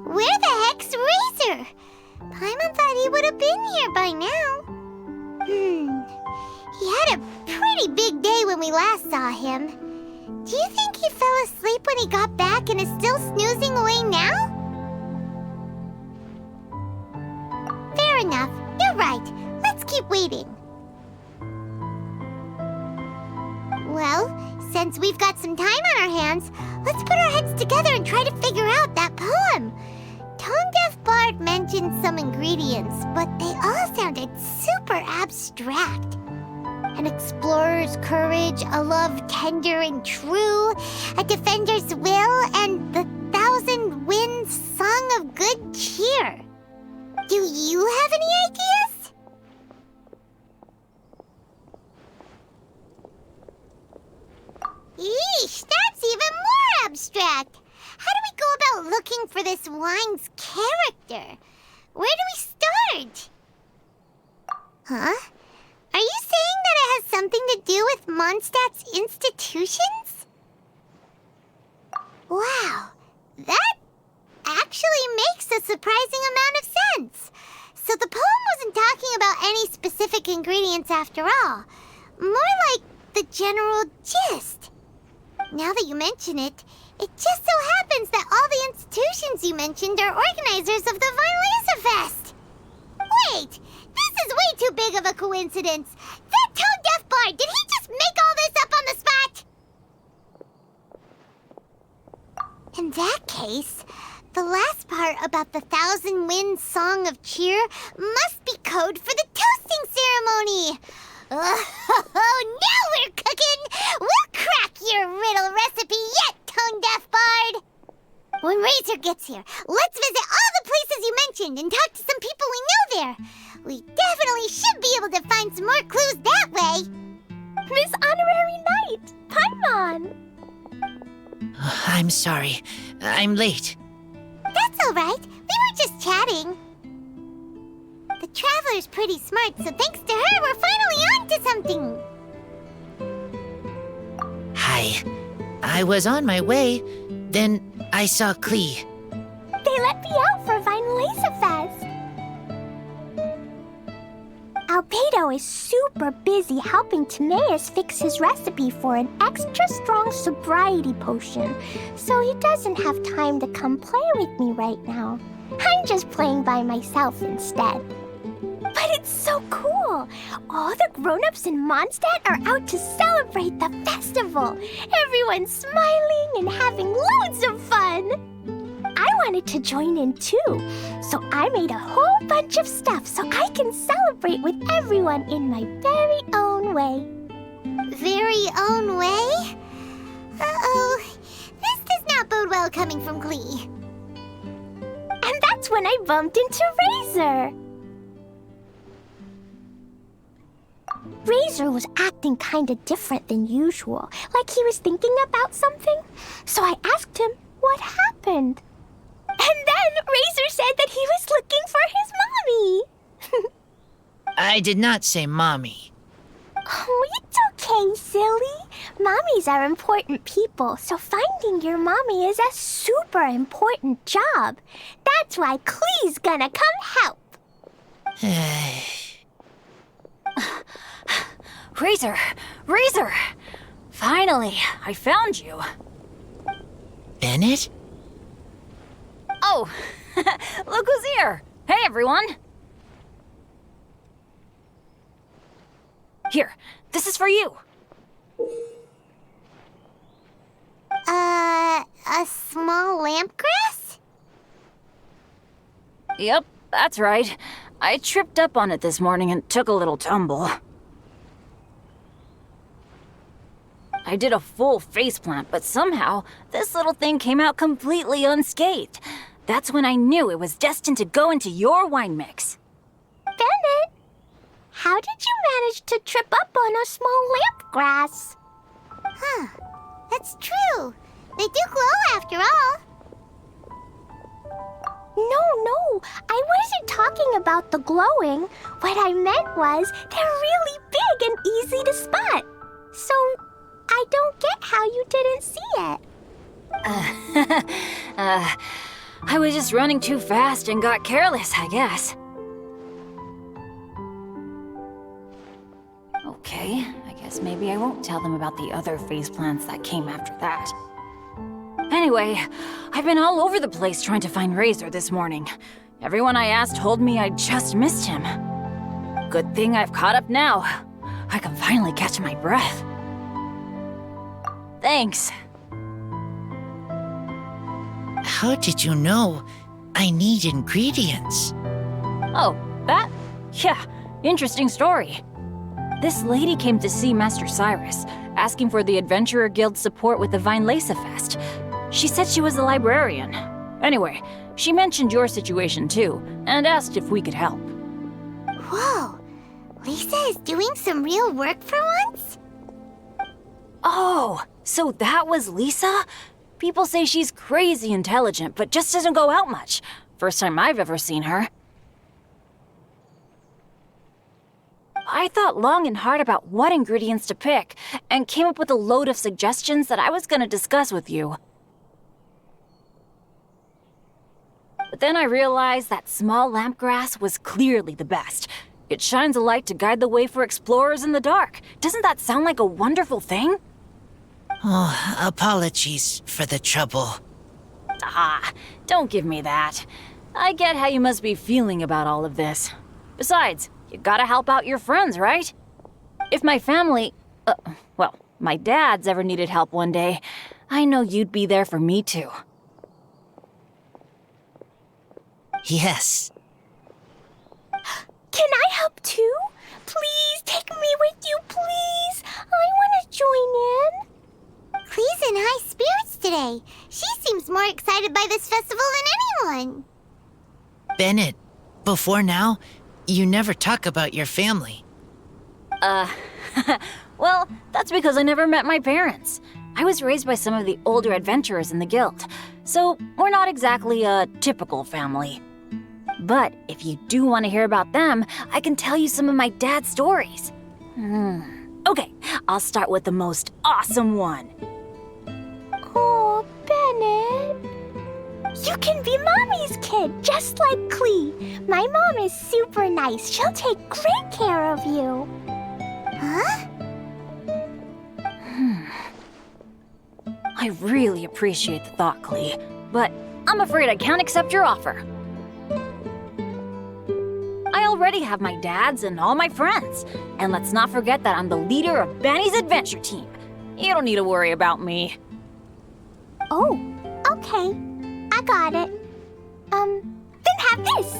Where the heck's Razor? Paimon thought he would have been here by now. He had a pretty big day when we last saw him. Do you think he fell asleep when he got back and is still snoozing away now? waiting. Well, since we've got some time on our hands, let's put our heads together and try to figure out that poem. Tone-deaf Bard mentioned some ingredients, but they all sounded super abstract. An explorer's courage, a love tender and true, a defender's will, and the thousand winds song of good cheer. Do you have any ideas? Yeesh, that's even more abstract. How do we go about looking for this wine's character? Where do we start? Huh? Are you saying that it has something to do with Mondstadt's institutions? Wow, that actually makes a surprising amount of sense. So the poem wasn't talking about any specific ingredients after all. More like the general gist. Now that you mention it, it just so happens that all the institutions you mentioned are organizers of the Vine Fest. Wait, this is way too big of a coincidence. That tone-deaf bard, did he just make all this up on the spot? In that case, the last part about the Thousand Winds Song of Cheer must be code for the toasting ceremony. Oh, now we're cooking! We'll crack your riddle recipe yet, tone-deaf bard! When Razor gets here, let's visit all the places you mentioned and talk to some people we know there. We definitely should be able to find some more clues that way. Miss Honorary Knight, Paimon! I'm sorry. I'm late. That's all right. We were just chatting. The Traveler's pretty smart, so thanks to her, we're finally on to something. Hi. I was on my way, then I saw Klee. They let me out for Vine Fest. Albedo is super busy helping Timaeus fix his recipe for an extra strong sobriety potion, so he doesn't have time to come play with me right now. I'm just playing by myself instead. But it's so cool! All the grown-ups in Mondstadt are out to celebrate the festival. Everyone's smiling and having loads of fun. I wanted to join in too, so I made a whole bunch of stuff so I can celebrate with everyone in my very own way. Very own way? Uh-oh. This does not bode well coming from Klee. And that's when I bumped into Razor. Razor was acting kinda different than usual, like he was thinking about something. So I asked him what happened. And then Razor said that he was looking for his mommy. I did not say mommy. Oh, it's okay, silly. Mommies are important people, so finding your mommy is a super important job. That's why Klee's gonna come help. Razor! Finally, I found you. Bennett? Oh, look who's here. Hey, everyone. Here, this is for you. A small lampgrass? Yep, that's right. I tripped up on it this morning and took a little tumble. I did a full faceplant, but somehow this little thing came out completely unscathed. That's when I knew it was destined to go into your wine mix. Bennett, how did you manage to trip up on a small lampgrass? Huh. That's true. They do glow after all. No, I wasn't talking about the glowing. What I meant was they're really big and easy to spot. So I don't get how you didn't see it. I was just running too fast and got careless, I guess. Okay, I guess maybe I won't tell them about the other faceplants that came after that. Anyway, I've been all over the place trying to find Razor this morning. Everyone I asked told me I just missed him. Good thing I've caught up now. I can finally catch my breath. Thanks. How did you know I need ingredients? Oh, that? Yeah, interesting story. This lady came to see Master Cyrus, asking for the Adventurer Guild's support with the Vine Lesa Fest. She said she was a librarian. Anyway, she mentioned your situation too, and asked if we could help. Whoa, Lisa is doing some real work for once? Oh, so that was Lisa? People say she's crazy intelligent, but just doesn't go out much. First time I've ever seen her. I thought long and hard about what ingredients to pick, and came up with a load of suggestions that I was gonna discuss with you. But then I realized that small lampgrass was clearly the best. It shines a light to guide the way for explorers in the dark. Doesn't that sound like a wonderful thing? Oh, apologies for the trouble. Ah, don't give me that. I get how you must be feeling about all of this. Besides, you gotta help out your friends, right? If my family, well, my dad's ever needed help one day, I know you'd be there for me too. Yes. Can I help too? Please take me with you, please. I want to join in. Clee's in high spirits today. She seems more excited by this festival than anyone. Bennett, before now, you never talk about your family. Well, that's because I never met my parents. I was raised by some of the older adventurers in the guild, so we're not exactly a typical family. But if you do want to hear about them, I can tell you some of my dad's stories. Okay, I'll start with the most awesome one. Oh, Bennett. You can be Mommy's kid, just like Clee. My mom is super nice. She'll take great care of you. Huh? I really appreciate the thought, Clee, but I'm afraid I can't accept your offer. I already have my dad's and all my friends. And let's not forget that I'm the leader of Benny's adventure team. You don't need to worry about me. Oh, okay. I got it. Then have this.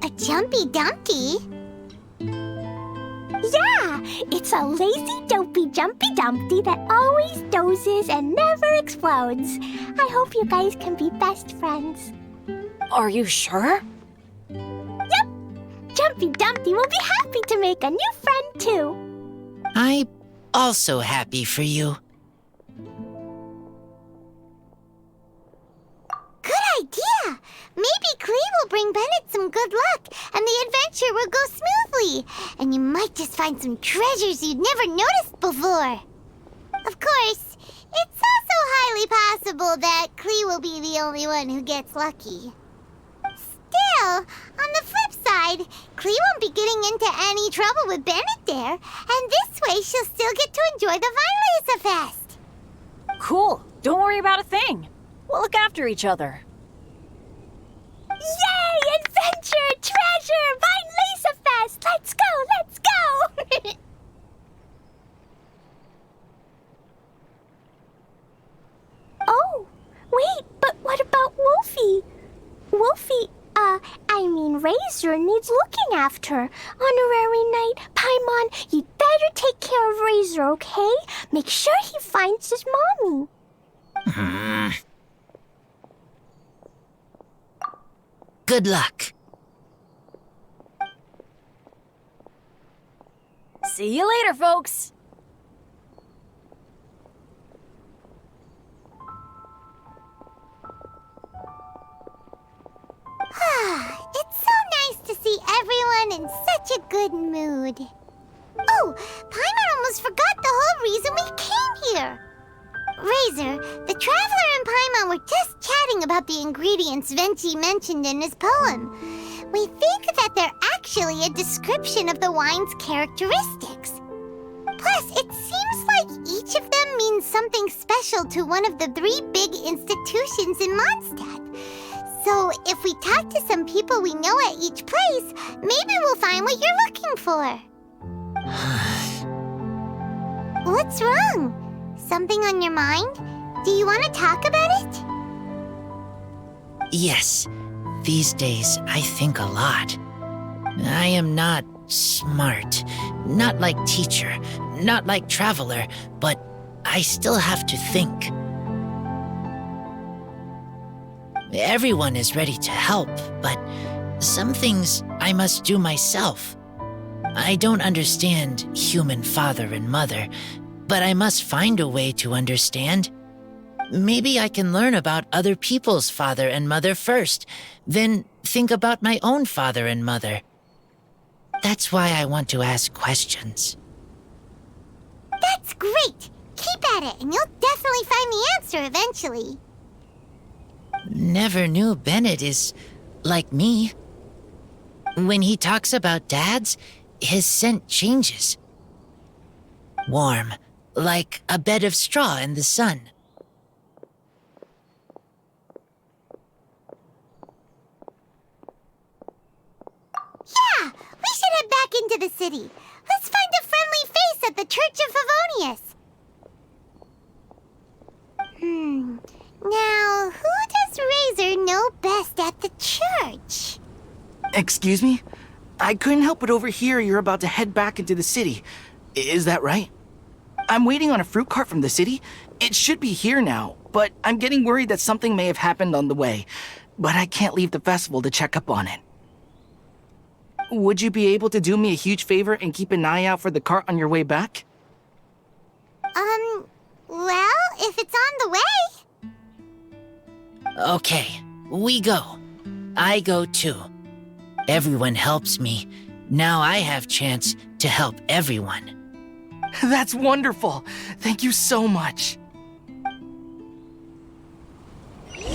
A jumpy dumpty? Yeah, it's a lazy, dopey, jumpy dumpty that always dozes and never explodes. I hope you guys can be best friends. Are you sure? Yep. Jumpy Dumpty will be happy to make a new friend too. I'm also happy for you. Good idea! Maybe Clee will bring Bennett some good luck, and the adventure will go smoothly. And you might just find some treasures you'd never noticed before. Of course, it's also highly possible that Clee will be the only one who gets lucky. Still, on the flip side, Clee won't be getting into any trouble with Bennett there, and this way she'll still get to enjoy the Vine Lesa Fest. Cool. Don't worry about a thing. We'll look after each other. Yay! Adventure! Treasure! Vine Lesa Fest! Let's go! Let's go! Oh, wait, but what about Wolfie? Wolfie, Razor needs looking after. Honorary Knight, Paimon, you'd better take care of Razor, okay? Make sure he finds his mommy. Good luck. See you later, folks. It's so nice to see everyone in such a good mood. Oh, Paimon almost forgot the whole reason we came here. Razor, the Traveler and Paimon were just chatting about the ingredients Venti mentioned in his poem. We think that they're actually a description of the wine's characteristics. Plus, it seems like each of them means something special to one of the 3 big institutions in Mondstadt. So if we talk to some people we know at each place, maybe we'll find what you're looking for. What's wrong? Something on your mind? Do you want to talk about it? Yes, these days I think a lot. I am not smart, not like teacher, not like traveler, but I still have to think. Everyone is ready to help, but some things I must do myself. I don't understand human father and mother, but I must find a way to understand. Maybe I can learn about other people's father and mother first, then think about my own father and mother. That's why I want to ask questions. That's great! Keep at it, and you'll definitely find the answer eventually. Never knew Bennett is like me. When he talks about dads, his scent changes. Warm, like a bed of straw in the sun. Yeah, we should head back into the city. Let's find a friendly face at the Church of Favonius. Now, who does Razor know best at the church? Excuse me? I couldn't help but overhear you're about to head back into the city. Is that right? I'm waiting on a fruit cart from the city. It should be here now, but I'm getting worried that something may have happened on the way. But I can't leave the festival to check up on it. Would you be able to do me a huge favor and keep an eye out for the cart on your way back? Well, if it's on the way. Okay, we go. I go too. Everyone helps me. Now I have chance to help everyone. That's wonderful. Thank you so much. Try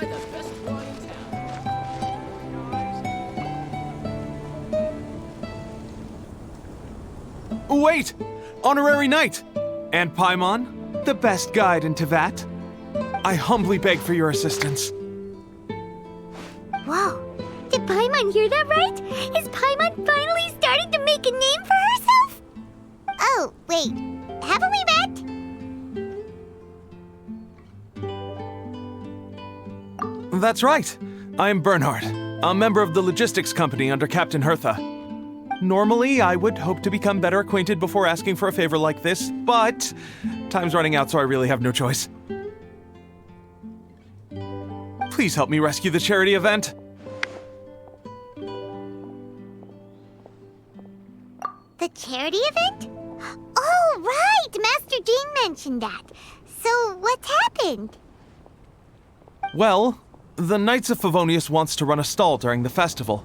the best wine in town. Wait! Honorary Knight! And Paimon, the best guide in Tevat. I humbly beg for your assistance. Whoa. Did Paimon hear that right? Is Paimon finally starting to make a name for herself? Oh, wait. Haven't we met? That's right. I am Bernhard, a member of the logistics company under Captain Hertha. Normally, I would hope to become better acquainted before asking for a favor like this, but time's running out, so I really have no choice. Please help me rescue the charity event. The charity event? Oh, right! Master Jean mentioned that. So, what's happened? Well, the Knights of Favonius wants to run a stall during the festival.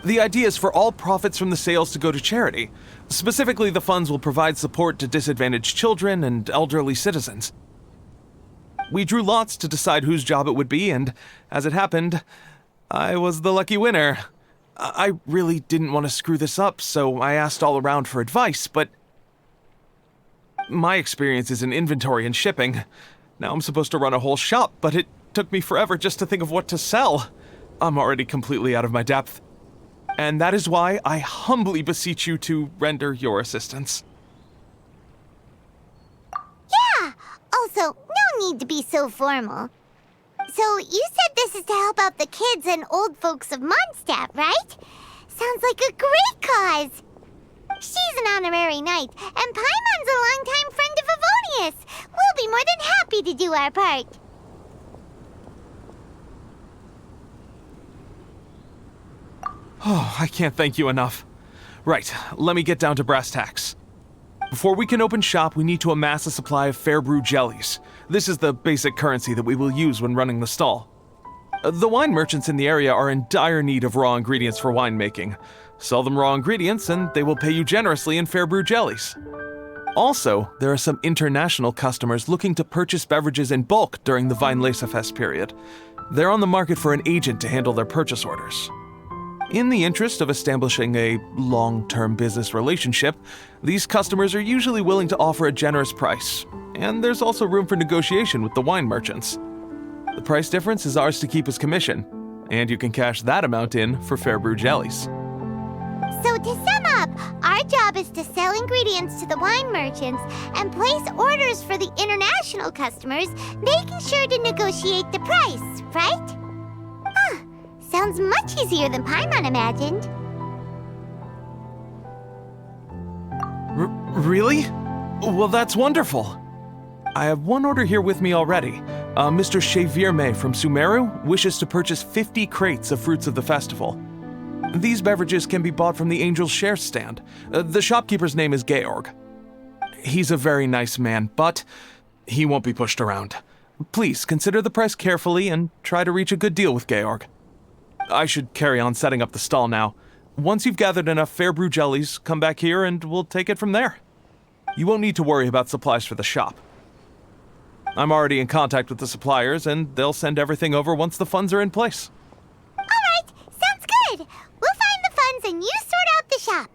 The idea is for all profits from the sales to go to charity. Specifically, the funds will provide support to disadvantaged children and elderly citizens. We drew lots to decide whose job it would be, and as it happened, I was the lucky winner. I really didn't want to screw this up, so I asked all around for advice, but my experience is in inventory and shipping. Now I'm supposed to run a whole shop, but it took me forever just to think of what to sell. I'm already completely out of my depth. And that is why I humbly beseech you to render your assistance. Yeah! Also, no need to be so formal. So, you said this is to help out the kids and old folks of Mondstadt, right? Sounds like a great cause! She's an honorary knight, and Paimon's a longtime friend of Favonius. We'll be more than happy to do our part. Oh, I can't thank you enough. Right, let me get down to brass tacks. Before we can open shop, we need to amass a supply of fair brew jellies. This is the basic currency that we will use when running the stall. The wine merchants in the area are in dire need of raw ingredients for winemaking. Sell them raw ingredients and they will pay you generously in fair brew jellies. Also, there are some international customers looking to purchase beverages in bulk during the Weinlesefest period. They're on the market for an agent to handle their purchase orders. In the interest of establishing a long-term business relationship, these customers are usually willing to offer a generous price, and there's also room for negotiation with the wine merchants. The price difference is ours to keep as commission, and you can cash that amount in for Fair Brew jellies. So to sum up, our job is to sell ingredients to the wine merchants and place orders for the international customers, making sure to negotiate the price, right? Huh, sounds much easier than Paimon imagined. Really? Well, that's wonderful. I have one order here with me already. Mr. Xavier May from Sumeru wishes to purchase 50 crates of fruits of the festival. These beverages can be bought from the Angel's Share stand. The shopkeeper's name is Georg. He's a very nice man, but he won't be pushed around. Please consider the price carefully and try to reach a good deal with Georg. I should carry on setting up the stall now. Once you've gathered enough Fair Brew jellies, come back here and we'll take it from there. You won't need to worry about supplies for the shop. I'm already in contact with the suppliers, and they'll send everything over once the funds are in place. All right, sounds good. We'll find the funds and you sort out the shop.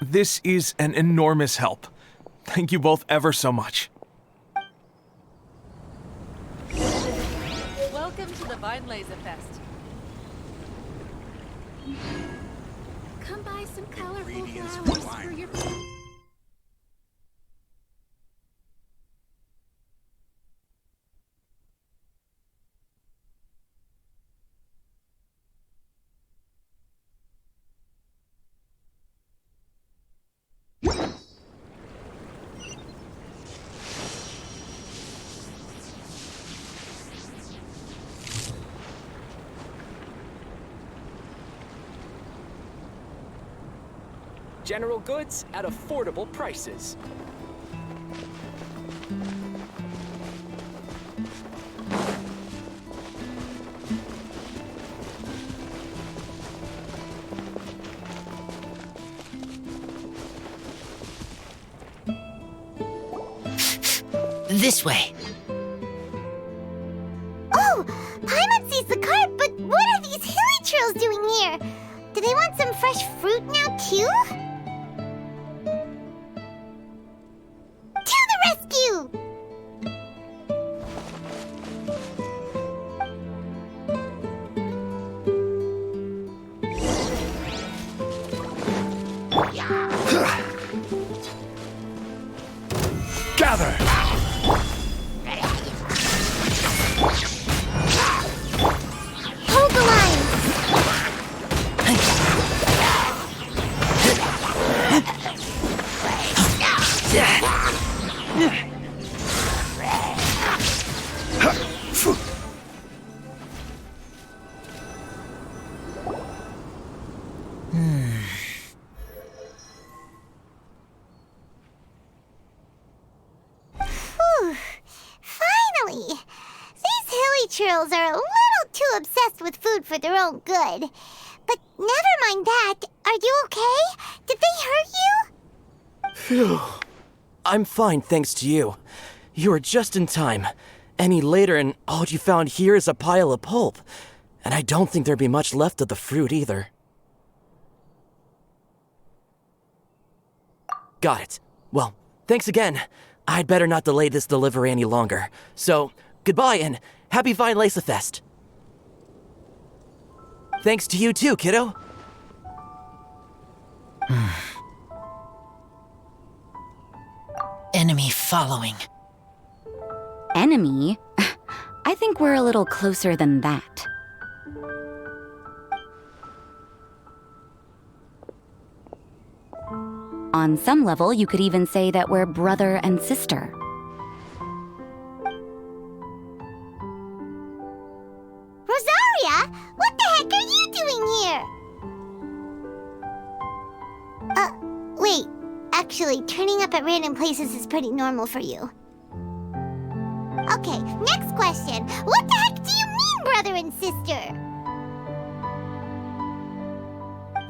This is an enormous help. Thank you both ever so much. Welcome to the Vine Laser Fest. Come buy some colorful flowers for your... General goods at affordable prices. This way. Oh, Paimon sees the cart, but what are these hilly trills doing here? Do they want some fresh fruit now, too? To the rescue! Gather! Hold the line! Whew. Finally! These hilly churls are a little too obsessed with food for their own good. But never mind that. Are you okay? Did they hurt you? Phew. I'm fine, thanks to you. You were just in time. Any later and all you found here is a pile of pulp. And I don't think there'd be much left of the fruit either. Got it. Well, thanks again. I'd better not delay this delivery any longer. So, goodbye and happy Vine Laser Fest. Thanks to you too, kiddo. Enemy following. Enemy? I think we're a little closer than that. On some level, you could even say that we're brother and sister. Rosaria, what the heck are you doing here? Wait. Actually, turning up at random places is pretty normal for you. Okay, next question. What the heck do you mean, brother and sister?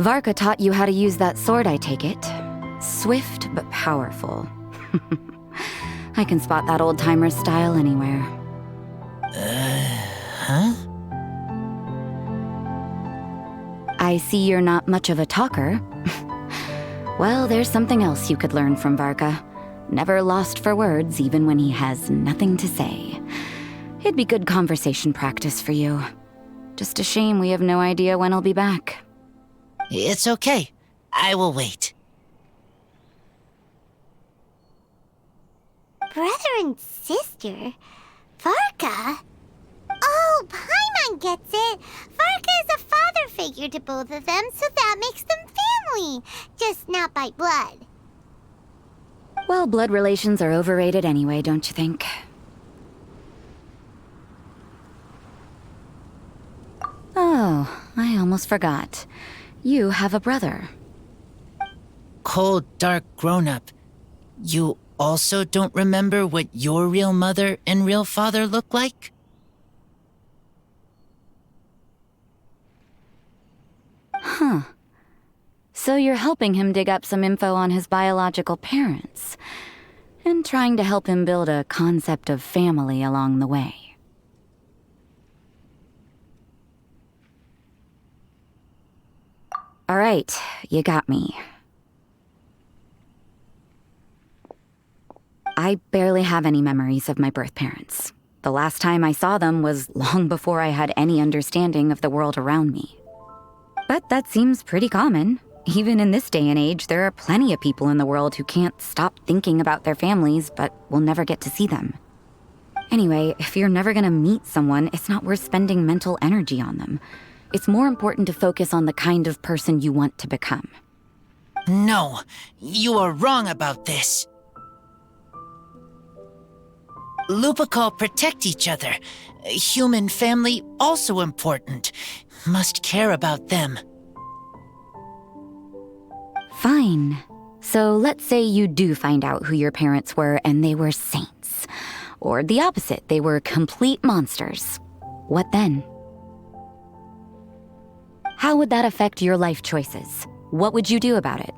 Varka taught you how to use that sword, I take it. Swift but powerful. I can spot that old-timer's style anywhere. Huh? I see you're not much of a talker. Well, there's something else you could learn from Varka. Never lost for words, even when he has nothing to say. It'd be good conversation practice for you. Just a shame we have no idea when he'll be back. It's okay. I will wait. Brother and sister? Varka? Oh, Paimon gets it. Varka is a father figure to both of them, so that makes them family. Just not by blood. Well, blood relations are overrated anyway, don't you think? Oh, I almost forgot. You have a brother. Cold, dark grown-up. You also don't remember what your real mother and real father look like? Huh. So you're helping him dig up some info on his biological parents, and trying to help him build a concept of family along the way. All right, you got me. I barely have any memories of my birth parents. The last time I saw them was long before I had any understanding of the world around me. But that seems pretty common. Even in this day and age, there are plenty of people in the world who can't stop thinking about their families, but will never get to see them. Anyway, if you're never gonna meet someone, it's not worth spending mental energy on them. It's more important to focus on the kind of person you want to become. No, you are wrong about this. Lupacol protect each other. Human family also important. Must care about them. Fine. So let's say you do find out who your parents were and they were saints. Or the opposite, they were complete monsters. What then? How would that affect your life choices? What would you do about it?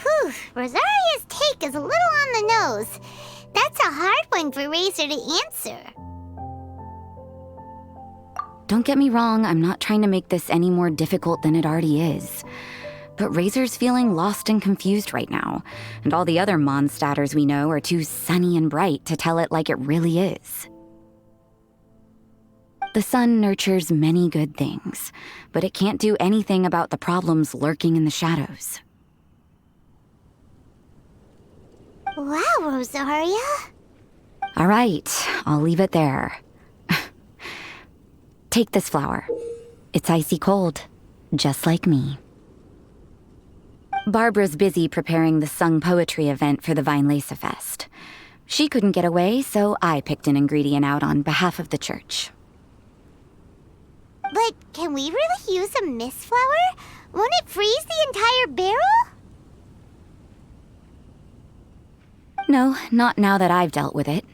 Whew, Rosaria's take is a little on the nose. That's a hard one for Razor to answer. Don't get me wrong, I'm not trying to make this any more difficult than it already is. But Razor's feeling lost and confused right now, and all the other Mondstadters we know are too sunny and bright to tell it like it really is. The sun nurtures many good things, but it can't do anything about the problems lurking in the shadows. Wow, Rosaria. All right, I'll leave it there. Take this flower. It's icy cold, just like me. Barbara's busy preparing the sung poetry event for the Vinelesa Fest. She couldn't get away, so I picked an ingredient out on behalf of the church. But can we really use a mist flower? Won't it freeze the entire barrel? No, not now that I've dealt with it.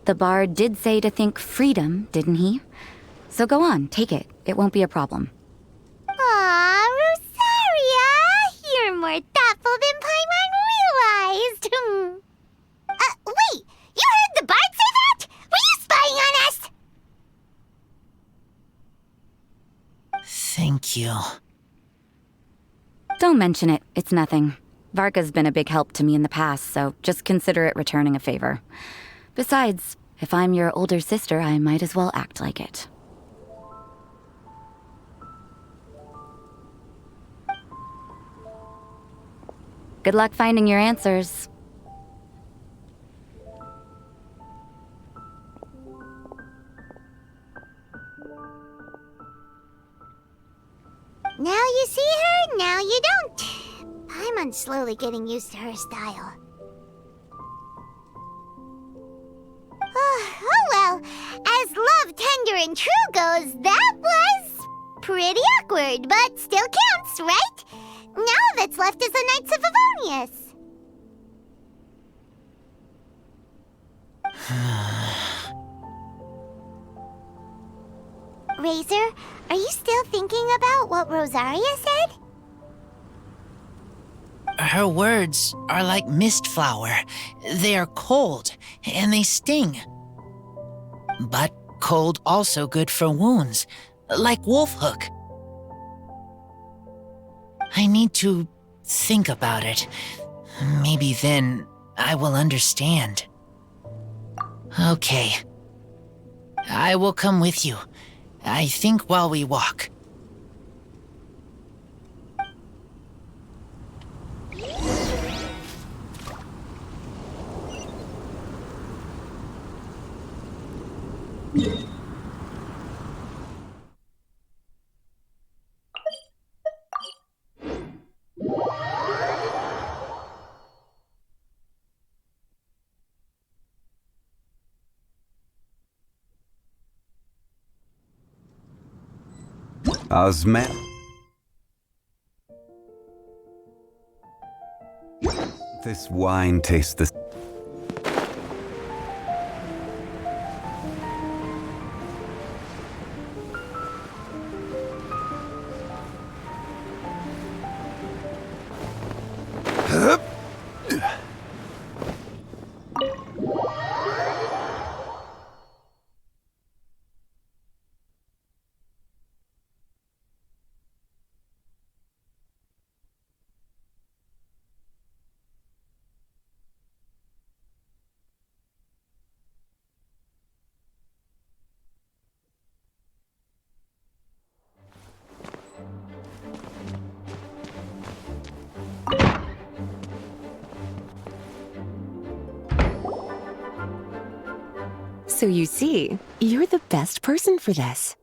The bard did say to think freedom, didn't he? So go on, take it. It won't be a problem. Aw, Rosaria! You're more thoughtful than Paimon realized. Wait! You heard the bard say that? Were you spying on us? Thank you. Don't mention it. It's nothing. Varka's been a big help to me in the past, so just consider it returning a favor. Besides, if I'm your older sister, I might as well act like it. Good luck finding your answers. Now you see her, now you don't. Paimon's slowly getting used to her style. Oh well, as love, tender, and true goes, that was pretty awkward, but still counts, right? Now all that's left is the Knights of Favonius. Razor, are you still thinking about what Rosaria said? Her words are like mist flower. They are cold, and they sting. But cold also good for wounds, like wolf hook. I need to think about it. Maybe then I will understand. Okay. I will come with you. I think while we walk. Ozma. This wine tastes the... So you see, you're the best person for this.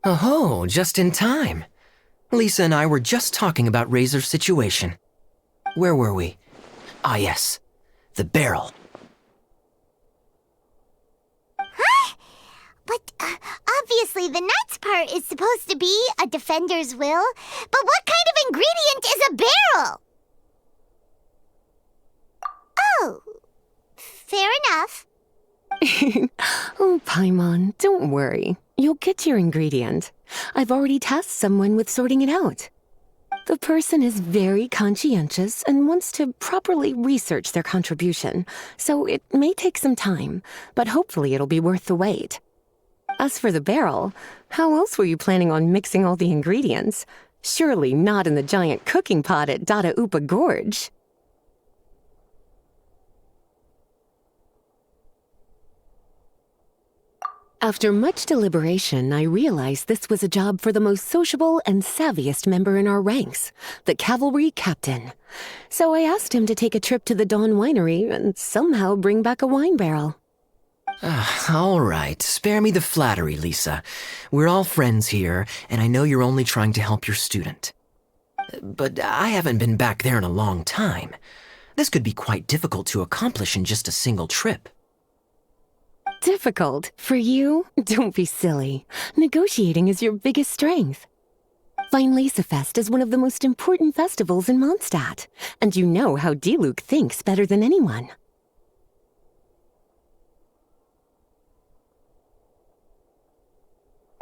Oh, just in time. Lisa and I were just talking about Razor's situation. Where were we? Ah, yes. The barrel. Huh? But obviously the nuts part is supposed to be a defender's will. But what kind of ingredient is a barrel? Oh, fair enough. Oh, Paimon, don't worry. You'll get your ingredient. I've already tasked someone with sorting it out. The person is very conscientious and wants to properly research their contribution, so it may take some time, but hopefully it'll be worth the wait. As for the barrel, how else were you planning on mixing all the ingredients? Surely not in the giant cooking pot at Dada Upa Gorge. After much deliberation, I realized this was a job for the most sociable and savviest member in our ranks, the cavalry captain. So I asked him to take a trip to the Dawn Winery and somehow bring back a wine barrel. All right, spare me the flattery, Lisa. We're all friends here, and I know you're only trying to help your student. But I haven't been back there in a long time. This could be quite difficult to accomplish in just a single trip. Difficult? For you? Don't be silly. Negotiating is your biggest strength. Fine Lisa Fest is one of the most important festivals in Mondstadt, and you know how Diluc thinks better than anyone.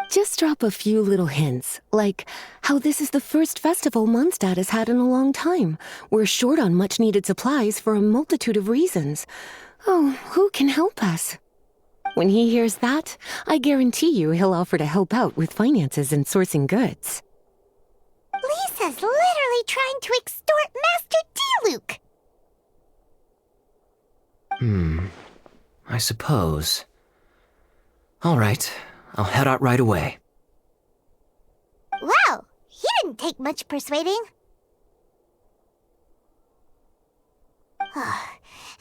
Just drop a few little hints, like how this is the first festival Mondstadt has had in a long time. We're short on much-needed supplies for a multitude of reasons. Oh, who can help us? When he hears that, I guarantee you he'll offer to help out with finances and sourcing goods. Lisa's literally trying to extort Master Diluc. I suppose. All right, I'll head out right away. Wow, he didn't take much persuading.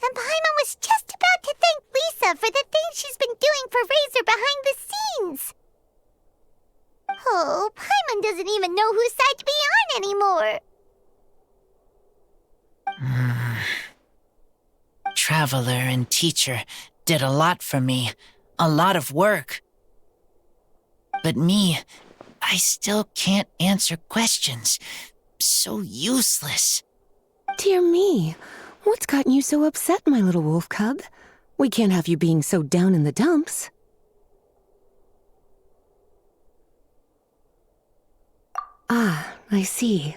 And Paimon was just about to thank Lisa for the things she's been doing for Razor behind the scenes. Oh, Paimon doesn't even know whose side to be on anymore. Traveler and teacher did a lot for me, a lot of work. But me, I still can't answer questions. So useless. Dear me, what's gotten you so upset, my little wolf cub? We can't have you being so down in the dumps. Ah, I see.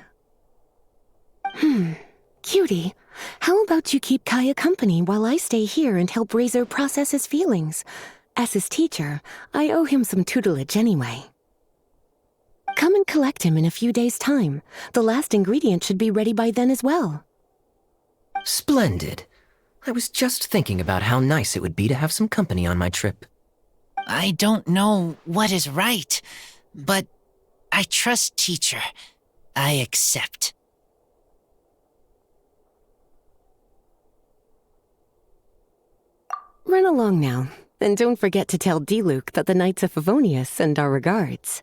Cutie, How about you keep Kaya company while I stay here and help Razor process his feelings? As his teacher, I owe him some tutelage anyway. Come and collect him in a few days' time. The last ingredient should be ready by then as well. Splendid. I was just thinking about how nice it would be to have some company on my trip. I don't know what is right, but I trust teacher. I accept. Run along now, and don't forget to tell D-Luke that the Knights of Favonius send our regards.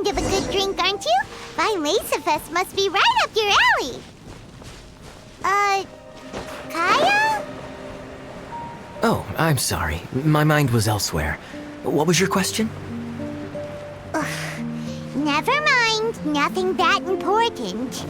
Of a good drink, aren't you? Vinesifest must be right up your alley. Kaya? Oh, I'm sorry. My mind was elsewhere. What was your question? Ugh. Never mind. Nothing that important.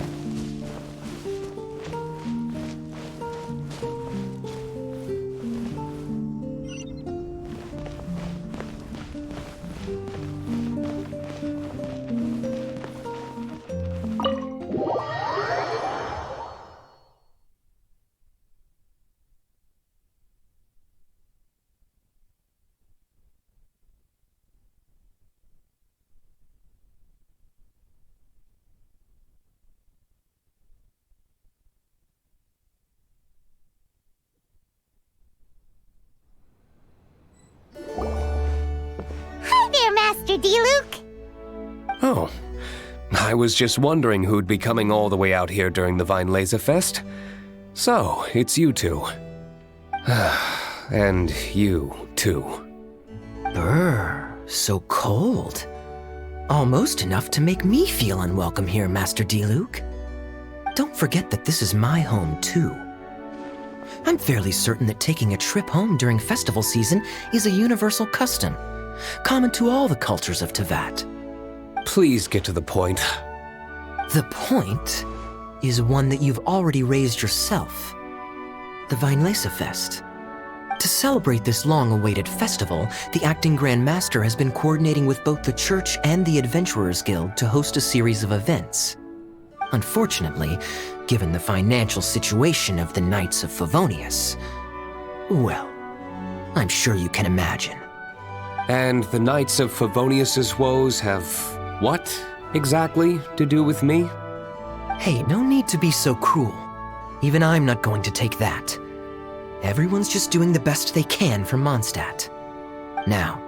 Master D-Luke? Oh, I was just wondering who'd be coming all the way out here during the Vine Fest. So, it's you two. And you, too. Brr, so cold. Almost enough to make me feel unwelcome here, Master D-Luke. Don't forget that this is my home, too. I'm fairly certain that taking a trip home during festival season is a universal custom, common to all the cultures of Teyvat. Please get to the point. The point is one that you've already raised yourself. The Vinesifest. To celebrate this long-awaited festival, the Acting Grand Master has been coordinating with both the Church and the Adventurers Guild to host a series of events. Unfortunately, given the financial situation of the Knights of Favonius, well, I'm sure you can imagine. And the Knights of Favonius's woes have what, exactly, to do with me? Hey, no need to be so cruel. Even I'm not going to take that. Everyone's just doing the best they can for Mondstadt. Now,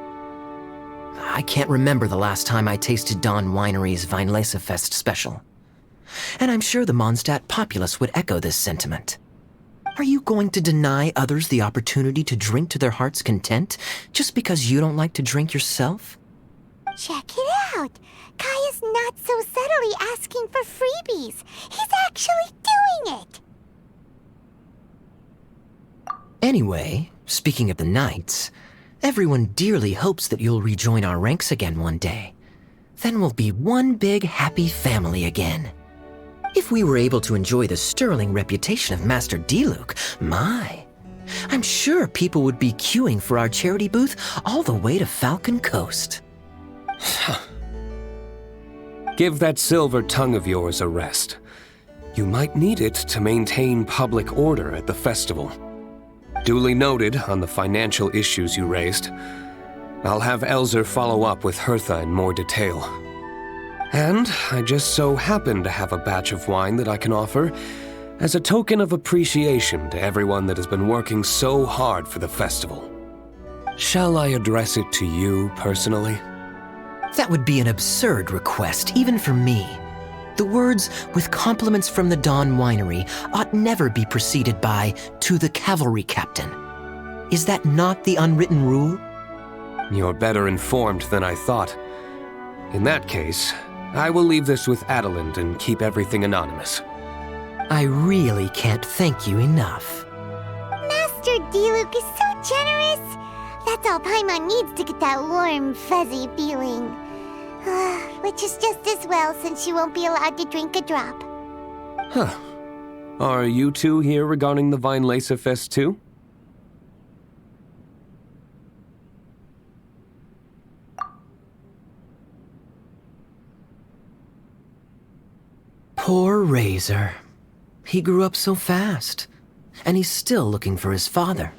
I can't remember the last time I tasted Dawn Winery's Vinesifest special. And I'm sure the Mondstadt populace would echo this sentiment. Are you going to deny others the opportunity to drink to their heart's content just because you don't like to drink yourself? Check it out! Kaya's not so subtly asking for freebies. He's actually doing it! Anyway, speaking of the Knights, everyone dearly hopes that you'll rejoin our ranks again one day. Then we'll be one big happy family again. If we were able to enjoy the sterling reputation of Master Diluc, I'm sure people would be queuing for our charity booth all the way to Falcon Coast. Give that silver tongue of yours a rest. You might need it to maintain public order at the festival. Duly noted on the financial issues you raised. I'll have Elzer follow up with Hertha in more detail. And I just so happen to have a batch of wine that I can offer as a token of appreciation to everyone that has been working so hard for the festival. Shall I address it to you personally? That would be an absurd request, even for me. The words, "with compliments from the Dawn Winery," ought never be preceded by, "to the cavalry captain." Is that not the unwritten rule? You're better informed than I thought. In that case, I will leave this with Adelind and keep everything anonymous. I really can't thank you enough. Master Diluc is so generous. That's all Paimon needs to get that warm, fuzzy feeling. Which is just as well since she won't be allowed to drink a drop. Huh. Are you two here regarding the Weinlese Fest too? Poor Razor. He grew up so fast, and he's still looking for his father.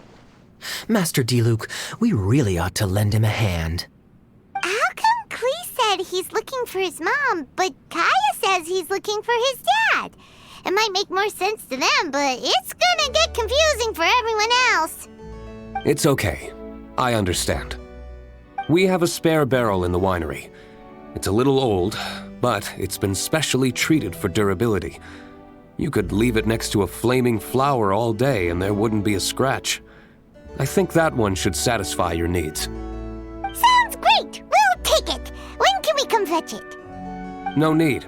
Master Diluc, we really ought to lend him a hand. How come Klee said he's looking for his mom, but Kaya says he's looking for his dad? It might make more sense to them, but it's gonna get confusing for everyone else. It's okay. I understand. We have a spare barrel in the winery. It's a little old, but it's been specially treated for durability. You could leave it next to a flaming flower all day and there wouldn't be a scratch. I think that one should satisfy your needs. Sounds great! We'll take it! When can we come fetch it? No need.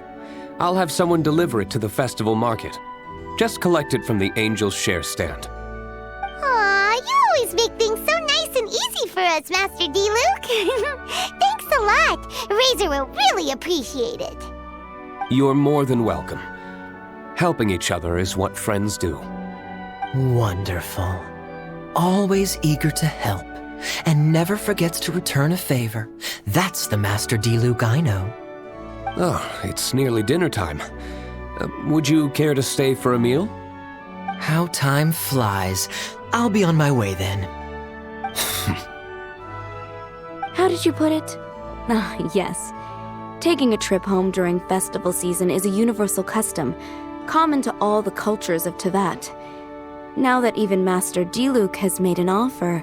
I'll have someone deliver it to the festival market. Just collect it from the Angel's Share stand. Aw, you always make things so nice and easy for us, Master Diluc. Thanks a lot. Razor will really appreciate it. You're more than welcome. Helping each other is what friends do. Wonderful. Always eager to help, and never forgets to return a favor. That's the Master Diluc I know. Oh, it's nearly dinner time. Would you care to stay for a meal? How time flies. I'll be on my way then. How did you put it? Ah, yes. Taking a trip home during festival season is a universal custom, common to all the cultures of Teyvat. Now that even Master Diluc has made an offer,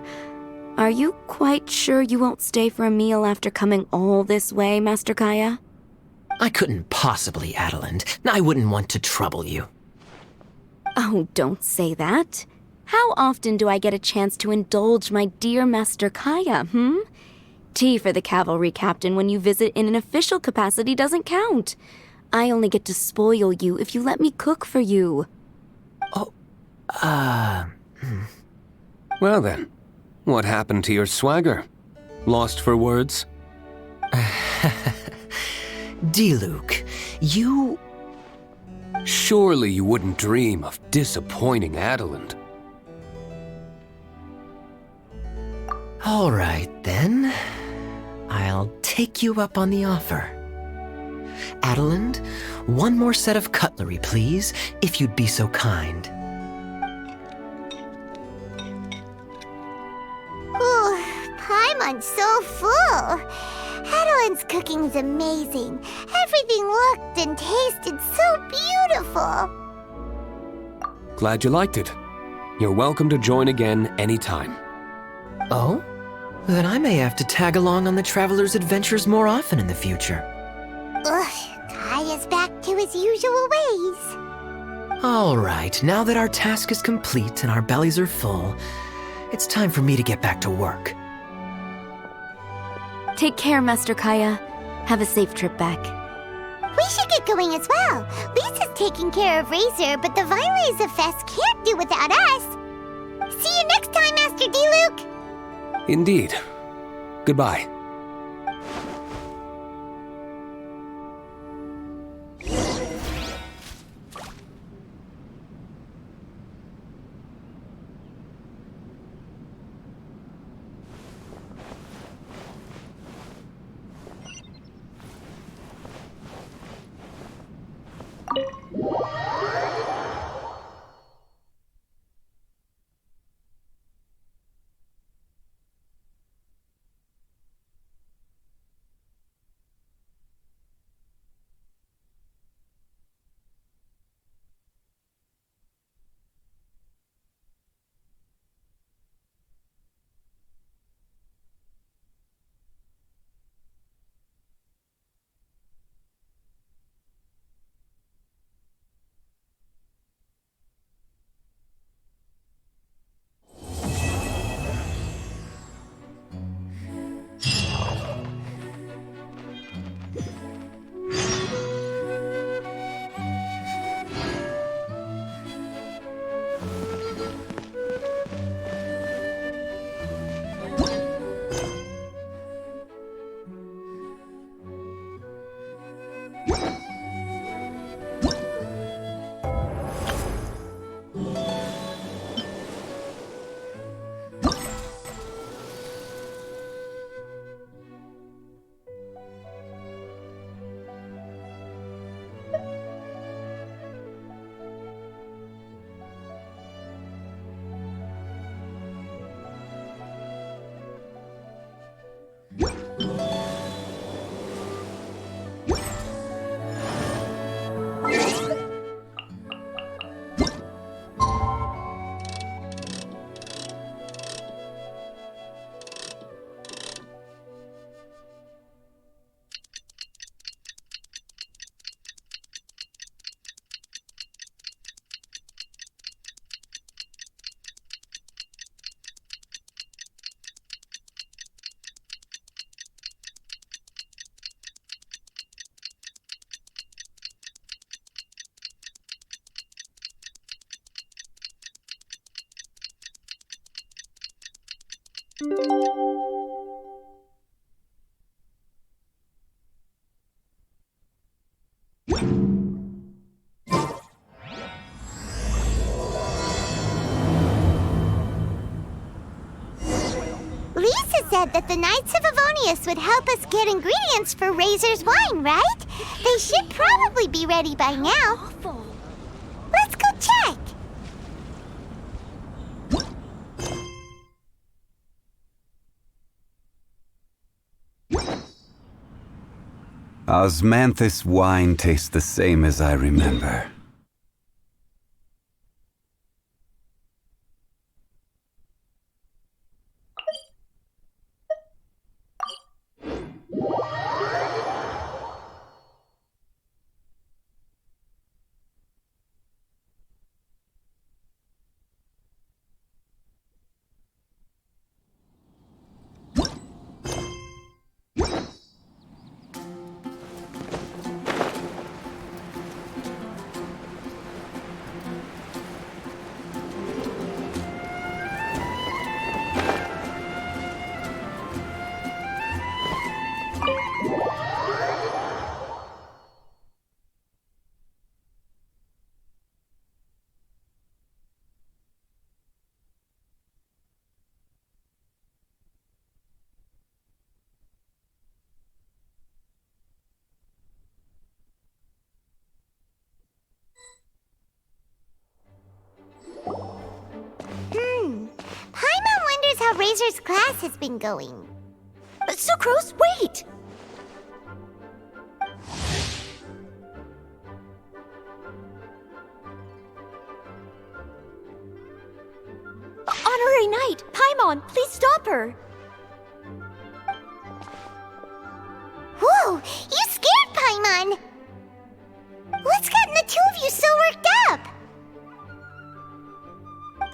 are you quite sure you won't stay for a meal after coming all this way, Master Kaya? I couldn't possibly, Adelind. I wouldn't want to trouble you. Oh, don't say that. How often do I get a chance to indulge my dear Master Kaya, Tea for the cavalry captain when you visit in an official capacity doesn't count. I only get to spoil you if you let me cook for you. Well then, what happened to your swagger? Lost for words? Diluc, you... Surely you wouldn't dream of disappointing Adelind. All right, then. I'll take you up on the offer. Adelind, one more set of cutlery, please, if you'd be so kind. Ooh, Paimon's so full. Adelind's cooking's amazing. Everything looked and tasted so beautiful. Glad you liked it. You're welcome to join again anytime. Oh? Then I may have to tag along on the Traveler's adventures more often in the future. Ugh, Kaya's back to his usual ways. All right, now that our task is complete and our bellies are full, it's time for me to get back to work. Take care, Master Kaya. Have a safe trip back. We should get going as well. Lisa's taking care of Razor, but the Weinlese Fest can't do without us. See you next time, Master D-Luke! Indeed. Goodbye. Lisa said that the Knights of Avonius would help us get ingredients for Razor's wine, right? They should probably be ready by now. Let's go check. Osmanthus wine tastes the same as I remember. Paimon wonders how Razor's class has been going. Sucrose, wait! Honorary Knight, Paimon, please stop her! Whoa, you scared Paimon! What's gotten the two of you so worked up?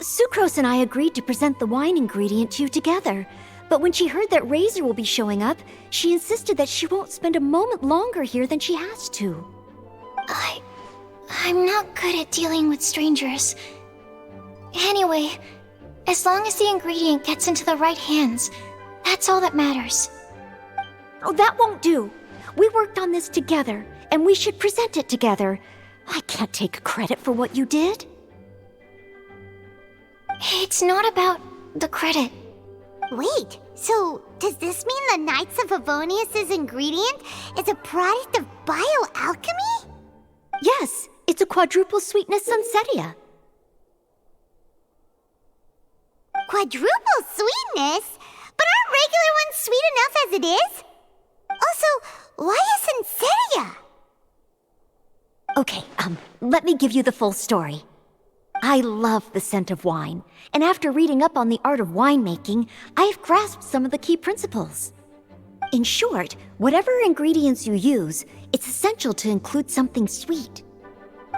Sucrose and I agreed to present the wine ingredient to you together. But when she heard that Razor will be showing up, she insisted that she won't spend a moment longer here than she has to. I'm not good at dealing with strangers. Anyway, As long as the ingredient gets into the right hands, that's all that matters. Oh, that won't do. We worked on this together, and we should present it together. I can't take credit for what you did. It's not about the credit. Wait, so does this mean the Knights of Favonius' ingredient is a product of bioalchemy? Yes, it's a quadruple sweetness sunsetia. Quadruple sweetness? But aren't regular ones sweet enough as it is? Also, why a sunsetia? Okay, let me give you the full story. I love the scent of wine, and after reading up on the art of winemaking, I've grasped some of the key principles. In short, whatever ingredients you use, it's essential to include something sweet.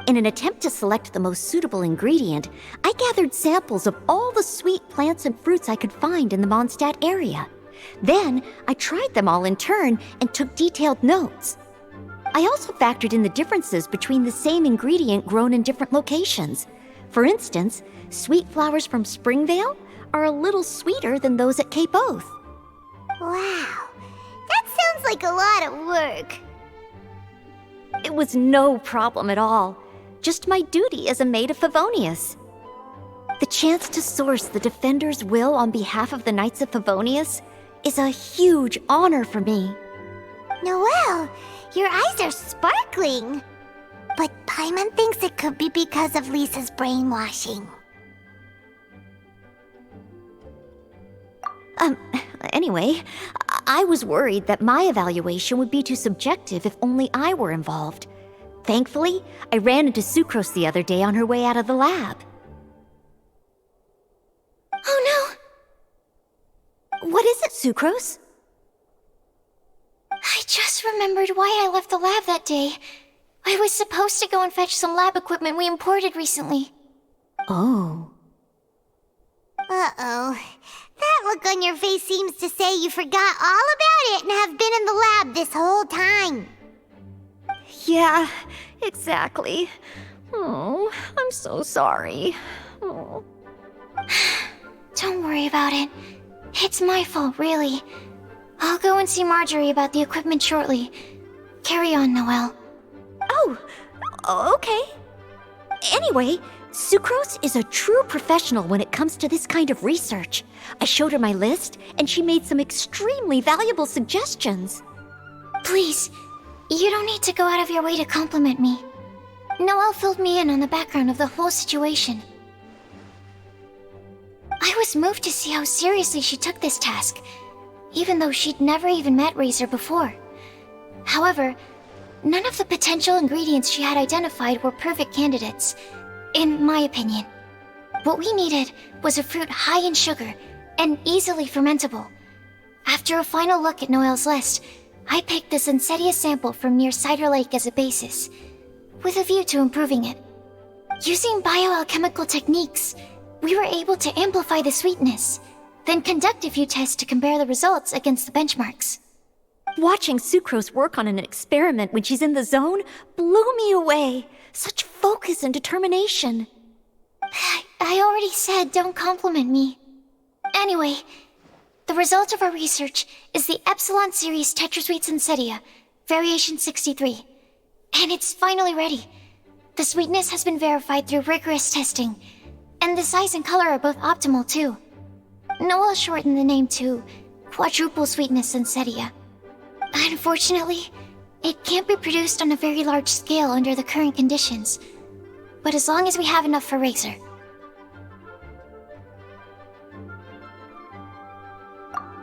In an attempt to select the most suitable ingredient, I gathered samples of all the sweet plants and fruits I could find in the Mondstadt area. Then, I tried them all in turn and took detailed notes. I also factored in the differences between the same ingredient grown in different locations. For instance, sweet flowers from Springvale are a little sweeter than those at Cape Oath. Wow, that sounds like a lot of work. It was no problem at all. Just my duty as a maid of Favonius. The chance to source the Defender's will on behalf of the Knights of Favonius is a huge honor for me. Noelle, your eyes are sparkling. But Paimon thinks it could be because of Lisa's brainwashing. Anyway, I was worried that my evaluation would be too subjective if only I were involved. Thankfully, I ran into Sucrose the other day on her way out of the lab. Oh no! What is it, Sucrose? I just remembered why I left the lab that day. I was supposed to go and fetch some lab equipment we imported recently. Oh. Uh-oh. That look on your face seems to say you forgot all about it and have been in the lab this whole time. Yeah, exactly. Oh, I'm so sorry. Oh. Don't worry about it. It's my fault, really. I'll go and see Marjorie about the equipment shortly. Carry on, Noelle. Oh, okay. Anyway, Sucrose is a true professional when it comes to this kind of research. I showed her my list, and she made some extremely valuable suggestions. Please, you don't need to go out of your way to compliment me. Noelle filled me in on the background of the whole situation. I was moved to see how seriously she took this task, even though she'd never even met Razor before. However, none of the potential ingredients she had identified were perfect candidates, in my opinion. What we needed was a fruit high in sugar and easily fermentable. After a final look at Noelle's list, I picked the Sunsetia sample from near Cider Lake as a basis, with a view to improving it. Using bioalchemical techniques, we were able to amplify the sweetness, then conduct a few tests to compare the results against the benchmarks. Watching Sucrose work on an experiment when she's in the zone blew me away. Such focus and determination. I already said don't compliment me. Anyway, the result of our research is the Epsilon Series Tetrasweet Sunsetia, Variation 63. And it's finally ready. The sweetness has been verified through rigorous testing, and the size and color are both optimal too. Noelle shortened the name to Quadruple Sweetness Sunsetia. Unfortunately, it can't be produced on a very large scale under the current conditions, but as long as we have enough for Razor.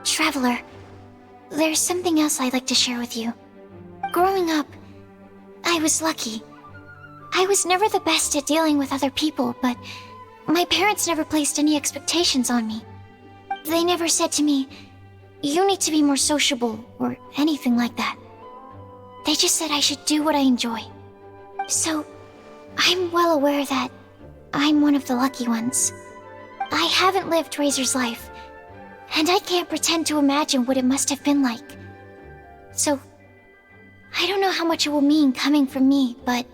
Traveler, there's something else I'd like to share with you. Growing up, I was lucky. I was never the best at dealing with other people, but my parents never placed any expectations on me. They never said to me, "You need to be more sociable," or anything like that. They just said I should do what I enjoy. So, I'm well aware that I'm one of the lucky ones. I haven't lived Razor's life, and I can't pretend to imagine what it must have been like. So, I don't know how much it will mean coming from me, but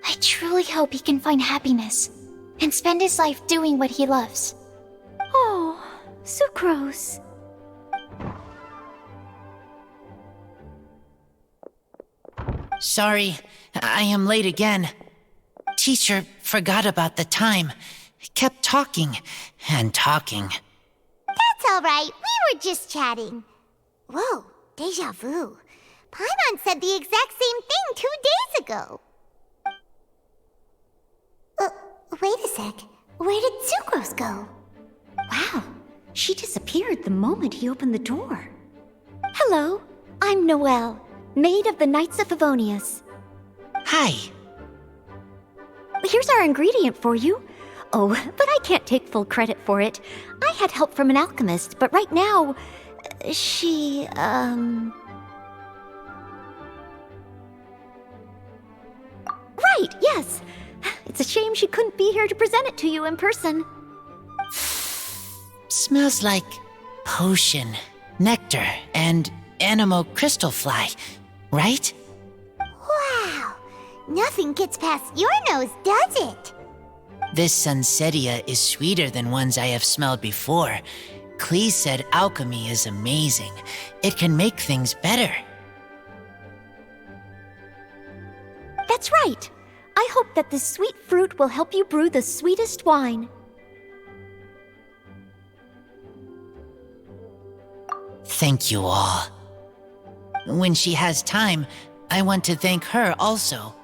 I truly hope he can find happiness and spend his life doing what he loves. Oh, Sucrose. Sorry, I am late again. Teacher forgot about the time. Kept talking and talking. That's all right. We were just chatting. Whoa, deja vu. Paimon said the exact same thing 2 days ago. Wait a sec. Where did Sucrose go? Wow, she disappeared the moment he opened the door. Hello, I'm Noelle, maid of the Knights of Favonius. Hi. Here's our ingredient for you. Oh, but I can't take full credit for it. I had help from an alchemist, but right now, she, Right, yes. It's a shame she couldn't be here to present it to you in person. Smells like potion, nectar, and anemo crystal fly, right? Wow. Nothing gets past your nose, does it? This Sunsetia is sweeter than ones I have smelled before. Klee said alchemy is amazing. It can make things better. That's right. I hope that this sweet fruit will help you brew the sweetest wine. Thank you all. When she has time, I want to thank her also.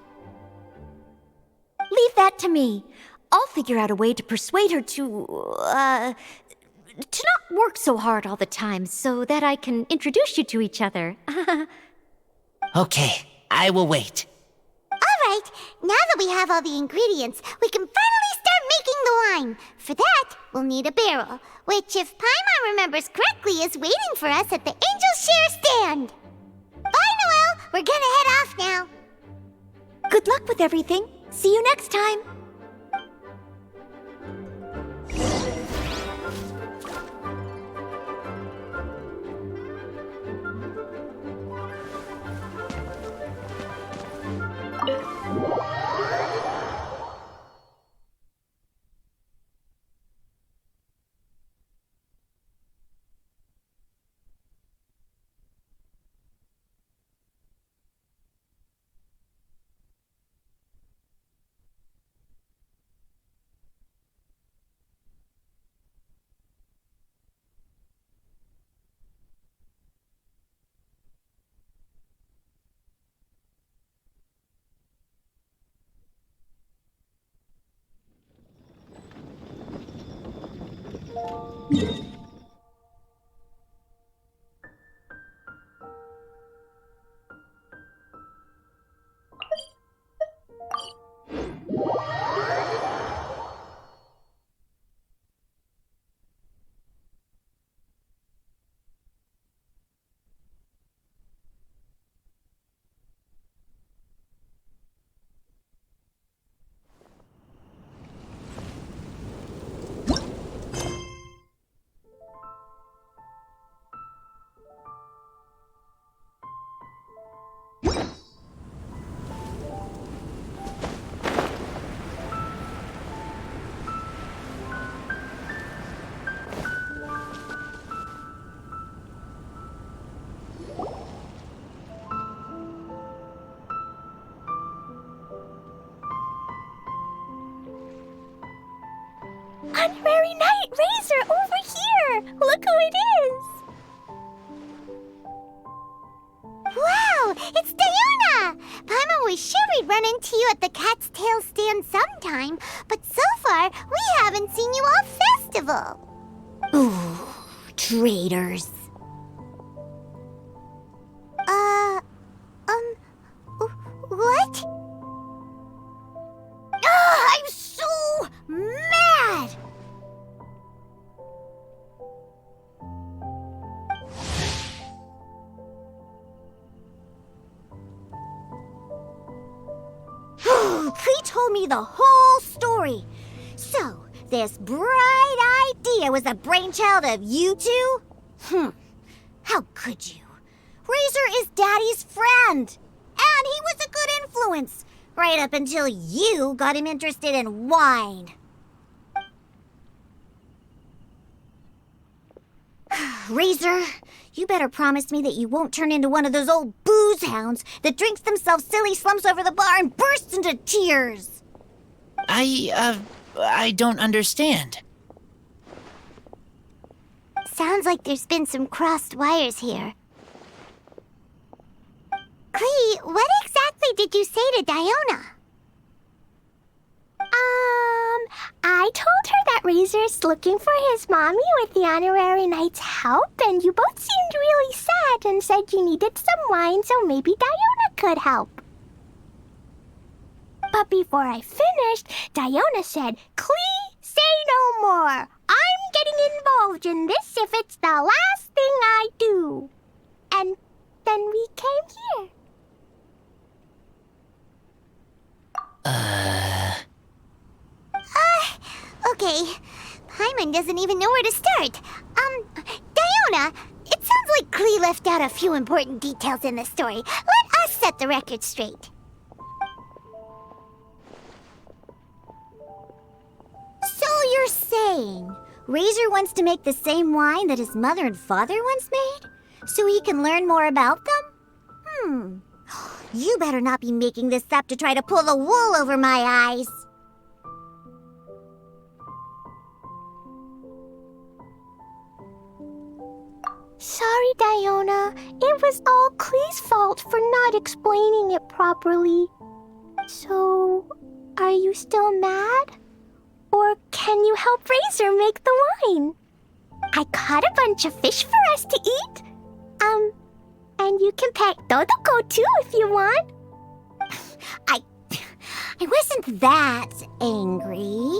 Leave that to me. I'll figure out a way to persuade her to not work so hard all the time so that I can introduce you to each other. Okay, I will wait. All right, now that we have all the ingredients, we can finally start making the wine. For that, we'll need a barrel, which, if Paimon remembers correctly, is waiting for us at the Angel Share stand. Bye, Noelle. We're gonna head off now. Good luck with everything. See you next time. Honorary Knight Razor over here! Look who it is! Wow, it's Diana! Paimon was sure we'd run into you at the Cat's Tail stand sometime, but so far, we haven't seen you all festival. Ooh, traitors. What? I'm so mad! Klee told me the whole story. So, this bright idea was the brainchild of you two? How could you? Razor is Daddy's friend. And he was a good influence. Right up until you got him interested in wine. Razor, you better promise me that you won't turn into one of those old booze hounds that drinks themselves silly, slumps over the bar, and bursts into tears. I don't understand. Sounds like there's been some crossed wires here. Klee, what exactly did you say to Diona? I told her that Razor's looking for his mommy with the honorary knight's help, and you both seemed really sad and said you needed some wine, so maybe Diona could help. But before I finished, Diona said, Klee, say no more. I'm getting involved in this if it's the last thing I do. And then we came here. Okay. Paimon doesn't even know where to start. Diona, it sounds like Klee left out a few important details in the story. Let us set the record straight. So you're saying Razor wants to make the same wine that his mother and father once made? So he can learn more about them? You better not be making this up to try to pull the wool over my eyes. Sorry, Diona. It was all Klee's fault for not explaining it properly. So, are you still mad? Or can you help Razor make the wine? I caught a bunch of fish for us to eat. And you can pet Totoko too if you want. I wasn't that angry.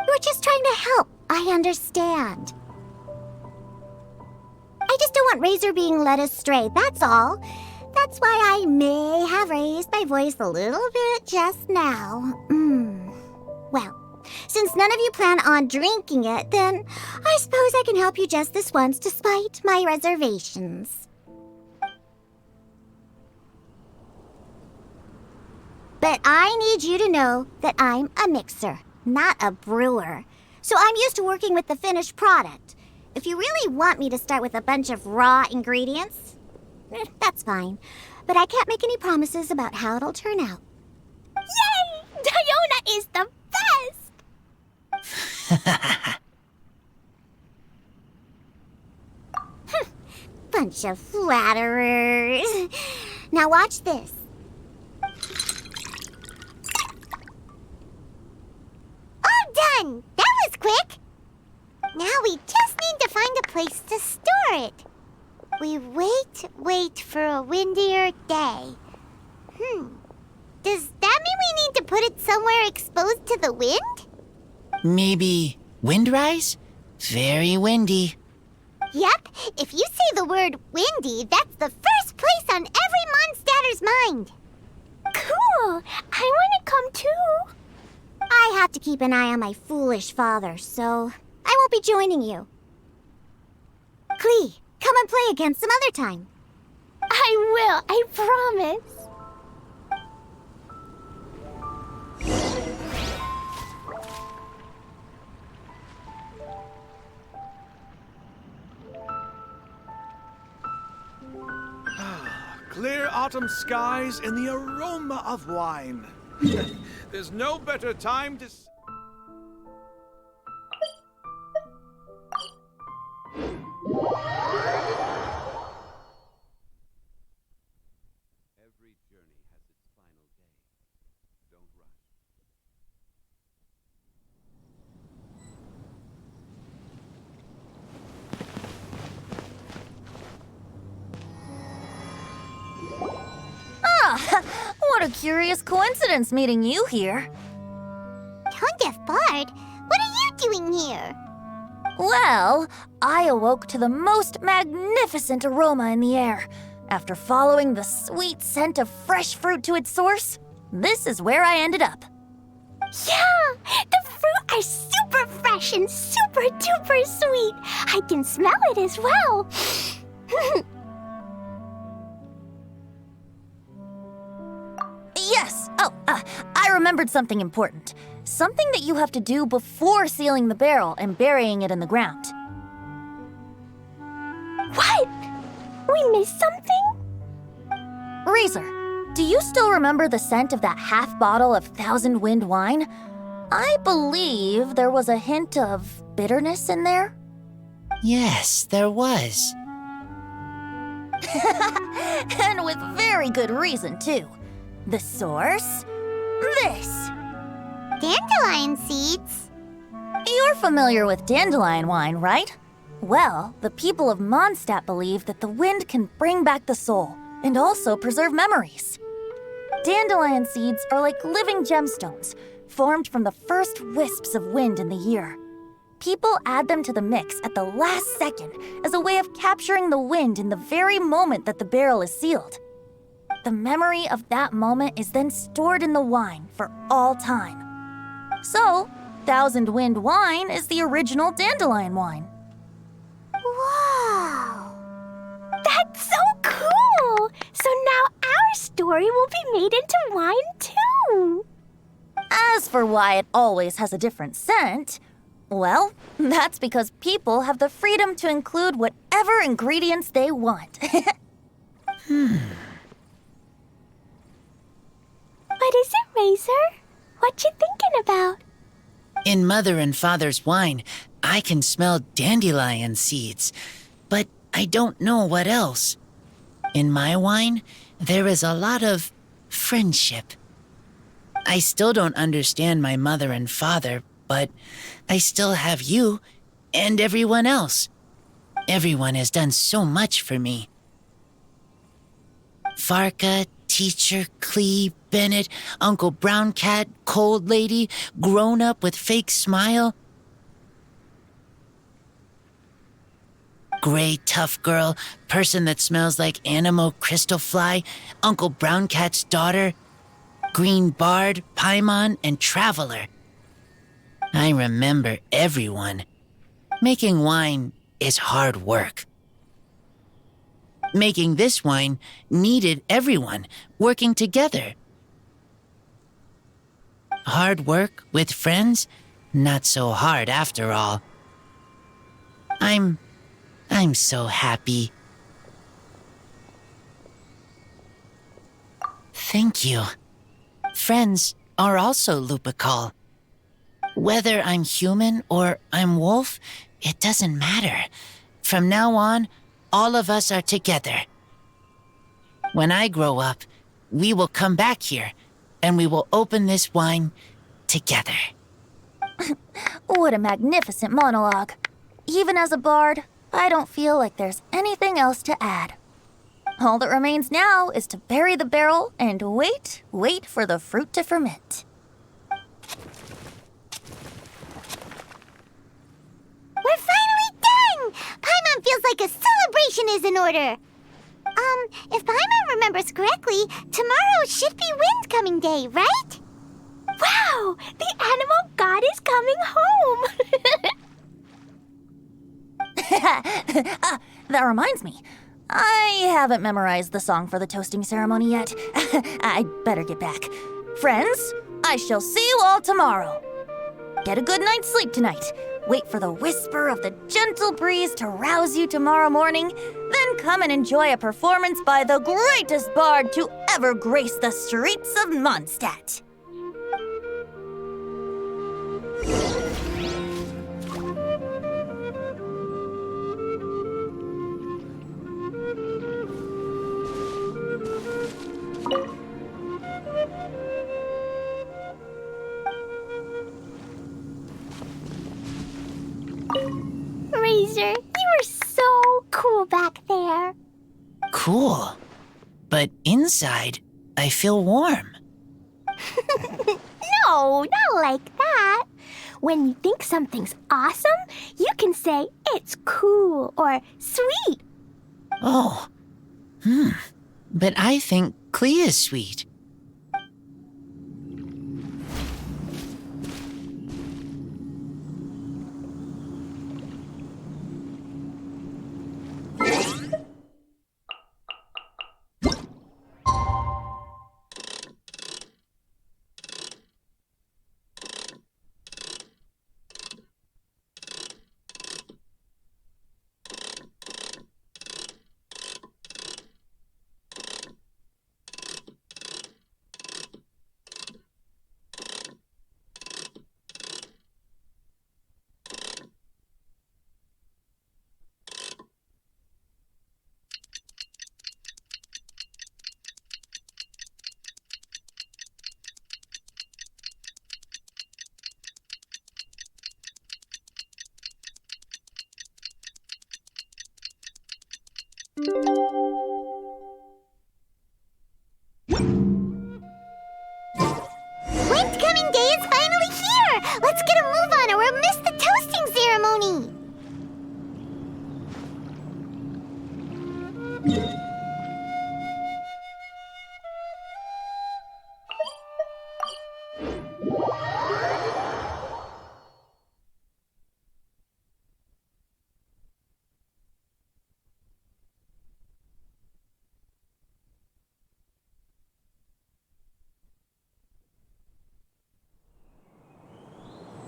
We're just trying to help. I understand. I just don't want Razor being led astray, that's all. That's why I may have raised my voice a little bit just now. Well, since none of you plan on drinking it, then I suppose I can help you just this once despite my reservations. But I need you to know that I'm a mixer, not a brewer. So I'm used to working with the finished product. If you really want me to start with a bunch of raw ingredients, that's fine. But I can't make any promises about how it'll turn out. Yay! Diona is the best! Bunch of flatterers. Now watch this. All done! That was quick! Now we just need to find a place to store it. We wait for a windier day. Does that mean we need to put it somewhere exposed to the wind? Maybe windrise? Very windy. Yep, if you say the word windy, that's the first place on every Mondstatter's mind. Cool! I want to come too. I have to keep an eye on my foolish father, so I won't be joining you. Klee, come and play again some other time. I will, I promise. Clear autumn skies and the aroma of wine. There's no better time to... Every journey has its final day. Don't rush. What a curious coincidence meeting you here. Tone Deaf Bard, what are you doing here? Well, I awoke to the most magnificent aroma in the air. After following the sweet scent of fresh fruit to its source, this is where I ended up. Yeah, the fruit are super fresh and super duper sweet. I can smell it as well. Yes! I remembered something important. Something that you have to do before sealing the barrel and burying it in the ground. miss something? Razor, do you still remember the scent of that half bottle of Thousand Wind wine? I believe there was a hint of bitterness in there. Yes, there was. And with very good reason, too. The source? This. Dandelion seeds? You're familiar with dandelion wine, right? Well, the people of Mondstadt believe that the wind can bring back the soul and also preserve memories. Dandelion seeds are like living gemstones, formed from the first wisps of wind in the year. People add them to the mix at the last second as a way of capturing the wind in the very moment that the barrel is sealed. The memory of that moment is then stored in the wine for all time. So, Thousand Wind wine is the original dandelion wine. Wow! That's so cool! So now our story will be made into wine too! As for why it always has a different scent, well, that's because people have the freedom to include whatever ingredients they want. What is it, Razor? What you thinking about? In Mother and Father's wine, I can smell dandelion seeds, but I don't know what else. In my wine, there is a lot of friendship. I still don't understand my mother and father, but I still have you and everyone else. Everyone has done so much for me. Farka, Teacher, Clee, Bennett, Uncle Brown Cat, Cold Lady, Grown Up with Fake Smile, Gray Tough Girl, Person that Smells like Animo Crystal Fly, Uncle Brown Cat's Daughter, Green Bard, Paimon, and Traveler. I remember everyone. Making wine is hard work. Making this wine needed everyone working together. Hard work with friends? Not so hard after all. I'm so happy. Thank you. Friends are also Lupical. Whether I'm human or I'm wolf, it doesn't matter. From now on, all of us are together. When I grow up, we will come back here, and we will open this wine together. What a magnificent monologue. Even as a bard, I don't feel like there's anything else to add. All that remains now is to bury the barrel and wait for the fruit to ferment. We're finally done! Paimon feels like a celebration is in order. If Paimon remembers correctly, tomorrow should be Windcoming Day, right? Wow! The animal god is coming home! That reminds me. I haven't memorized the song for the toasting ceremony yet. I'd better get back. Friends, I shall see you all tomorrow. Get a good night's sleep tonight. Wait for the whisper of the gentle breeze to rouse you tomorrow morning. Then come and enjoy a performance by the greatest bard to ever grace the streets of Mondstadt. Razor, you were so cool back there. Cool. But inside, I feel warm. No, not like that. When you think something's awesome, you can say it's cool or sweet. Oh. But I think Clee is sweet.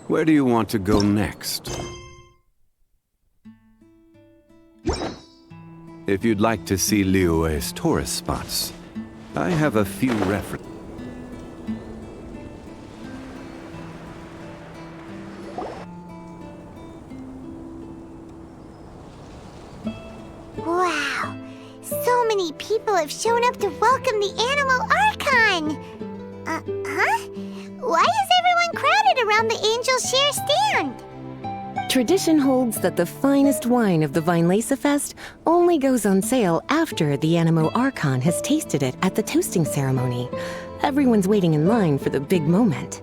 Where do you want to go next? If you'd like to see Liyue's tourist spots, I have a few references. Wow! So many people have shown up to welcome the Animal Archon! Huh? Why is everyone crowded around the Angel Share stand? Tradition holds that the finest wine of the Vinelasa Fest only goes on sale after the Animo Archon has tasted it at the toasting ceremony. Everyone's waiting in line for the big moment.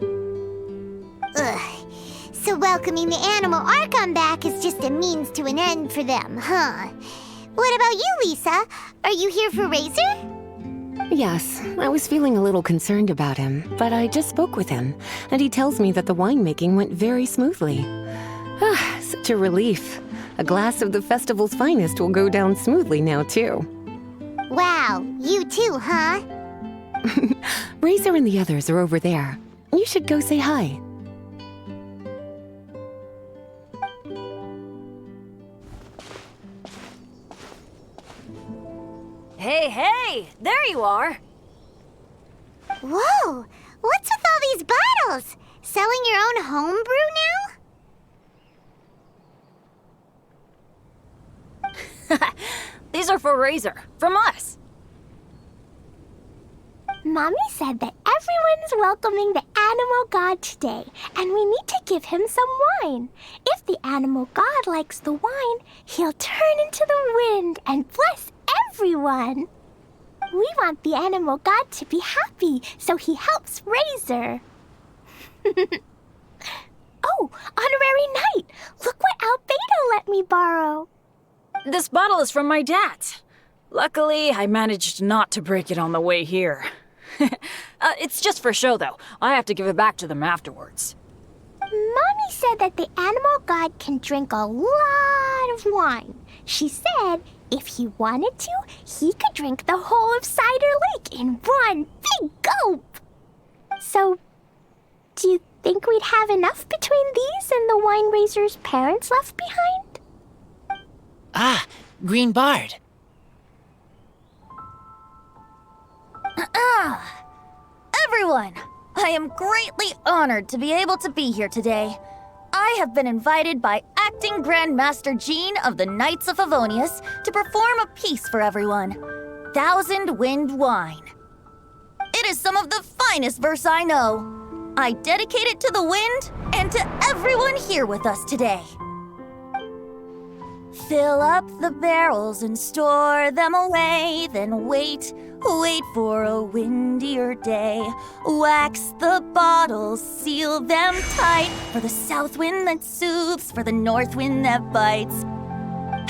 Ugh. So welcoming the Animal Archon back is just a means to an end for them, huh? What about you, Lisa? Are you here for Razor? Yes, I was feeling a little concerned about him, but I just spoke with him, and he tells me that the winemaking went very smoothly. Ah, such a relief. A glass of the festival's finest will go down smoothly now, too. Wow, you too, huh? Razor and the others are over there. You should go say hi. Hey, there you are. Whoa, what's with all these bottles? Selling your own homebrew now? These are for Razor, from us. Mommy said that everyone's welcoming the animal god today, and we need to give him some wine. If the animal god likes the wine, he'll turn into the wind and bless everyone. We want the animal god to be happy, so he helps Razor. Oh, honorary knight! Look what Albedo let me borrow. This bottle is from my dad. Luckily, I managed not to break it on the way here. It's just for show, though. I have to give it back to them afterwards. Mommy said that the animal god can drink a lot of wine. She said if he wanted to, he could drink the whole of Cider Lake in one big gulp. So, do you think we'd have enough between these and the wine raiser's parents left behind? Ah, Green Bard. Everyone, I am greatly honored to be able to be here today. I have been invited by Acting Grand Master Jean of the Knights of Favonius to perform a piece for everyone, Thousand Wind Wine. It is some of the finest verse I know. I dedicate it to the wind and to everyone here with us today. Fill up the barrels and store them away, then wait for a windier day. Wax the bottles, seal them tight, for the south wind that soothes, for the north wind that bites.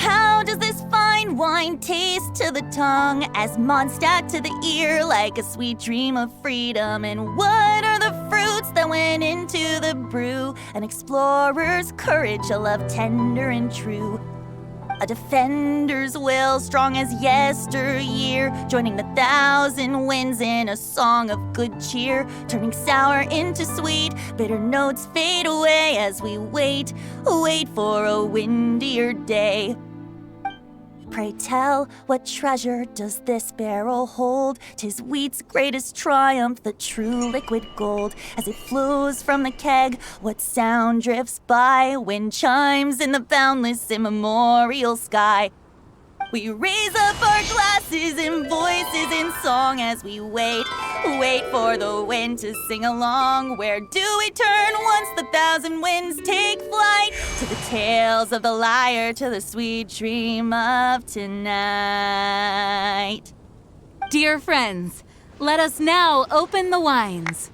How does this fine wine taste to the tongue, as Mondstadt to the ear, like a sweet dream of freedom? And what are the fruits that went into the brew? An explorer's courage, a love tender and true. A defender's will, strong as yesteryear, joining the thousand winds in a song of good cheer, turning sour into sweet, bitter notes fade away as we wait for a windier day. Pray tell, what treasure does this barrel hold? 'Tis wheat's greatest triumph, the true liquid gold. As it flows from the keg, what sound drifts by? Wind chimes in the boundless immemorial sky. We raise up our glasses and voices in song as we wait for the wind to sing along. Where do we turn once the thousand winds take flight? To the tales of the lyre, to the sweet dream of tonight. Dear friends, let us now open the wines.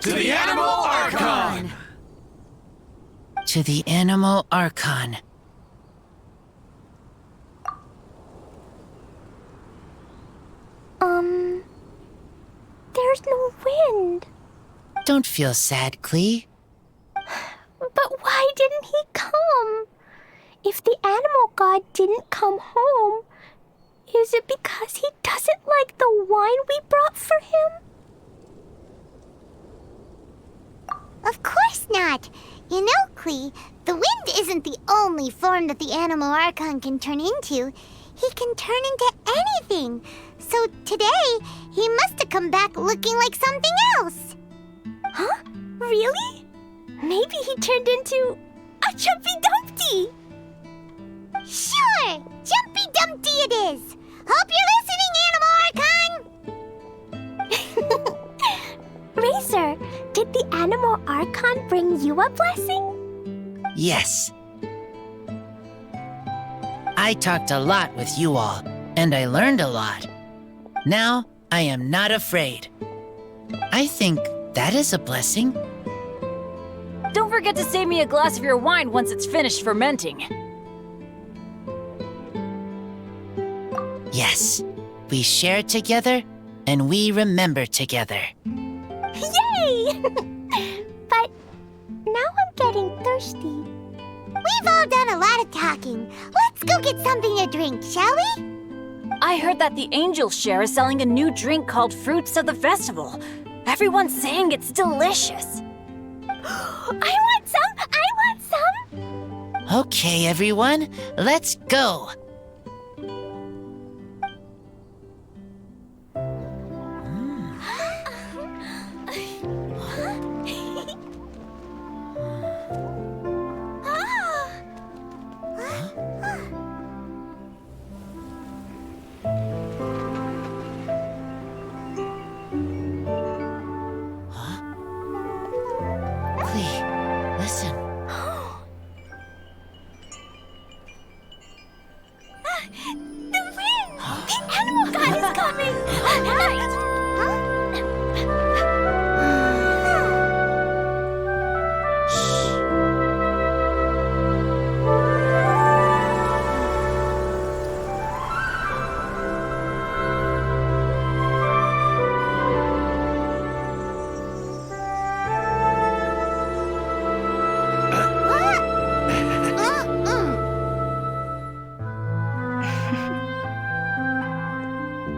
To the Animal Archon! To the Animal Archon. There's no wind. Don't feel sad, Klee. But why didn't he come? If the animal god didn't come home, is it because he doesn't like the wine we brought for him? Of course Klee, the wind isn't the only form that the Animal Archon can turn into. He can turn into anything. So today, he must have come back looking like something else. Huh? Really? Maybe he turned into a Jumpy Dumpty! Sure! Jumpy Dumpty it is! Hope you're listening, Animal Archon! Razor, did the Animal Archon bring you a blessing? Yes. I talked a lot with you all, and I learned a lot. Now, I am not afraid. I think that is a blessing. Don't forget to save me a glass of your wine once it's finished fermenting. Yes, we share together, and we remember together. Yay! But now I'm getting thirsty. We've all done a lot of talking. Let's go get something to drink, shall we? I heard that the Angel Share is selling a new drink called Fruits of the Festival. Everyone's saying it's delicious. I want some! I want some! Okay, everyone, let's go. Listen. The wind! The Animal God is coming! Right!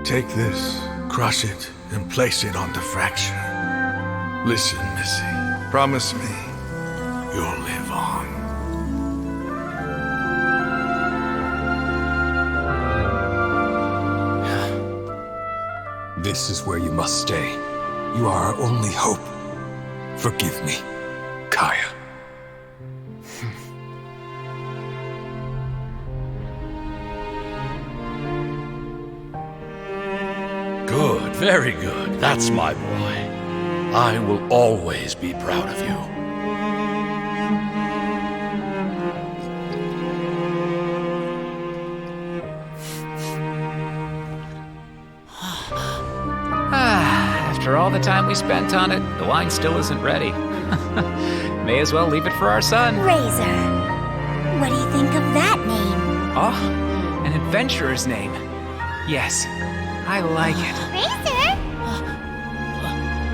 Take this, crush it, and place it on the fracture. Listen, Missy. Promise me you'll live on. This is where you must stay. You are our only hope. Forgive me, Kaya. Good, very good. That's my boy. I will always be proud of you. After all the time we spent on it, the wine still isn't ready. May as well leave it for our son. Razor, what do you think of that name? Oh, an adventurer's name. Yes, I like it. Razor!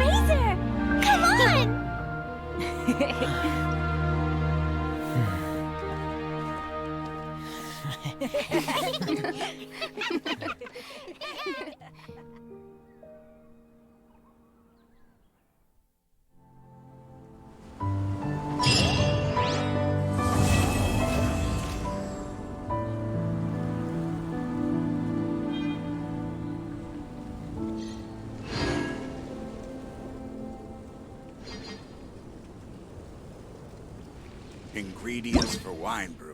Razor! Come on! Ingredients for wine brew.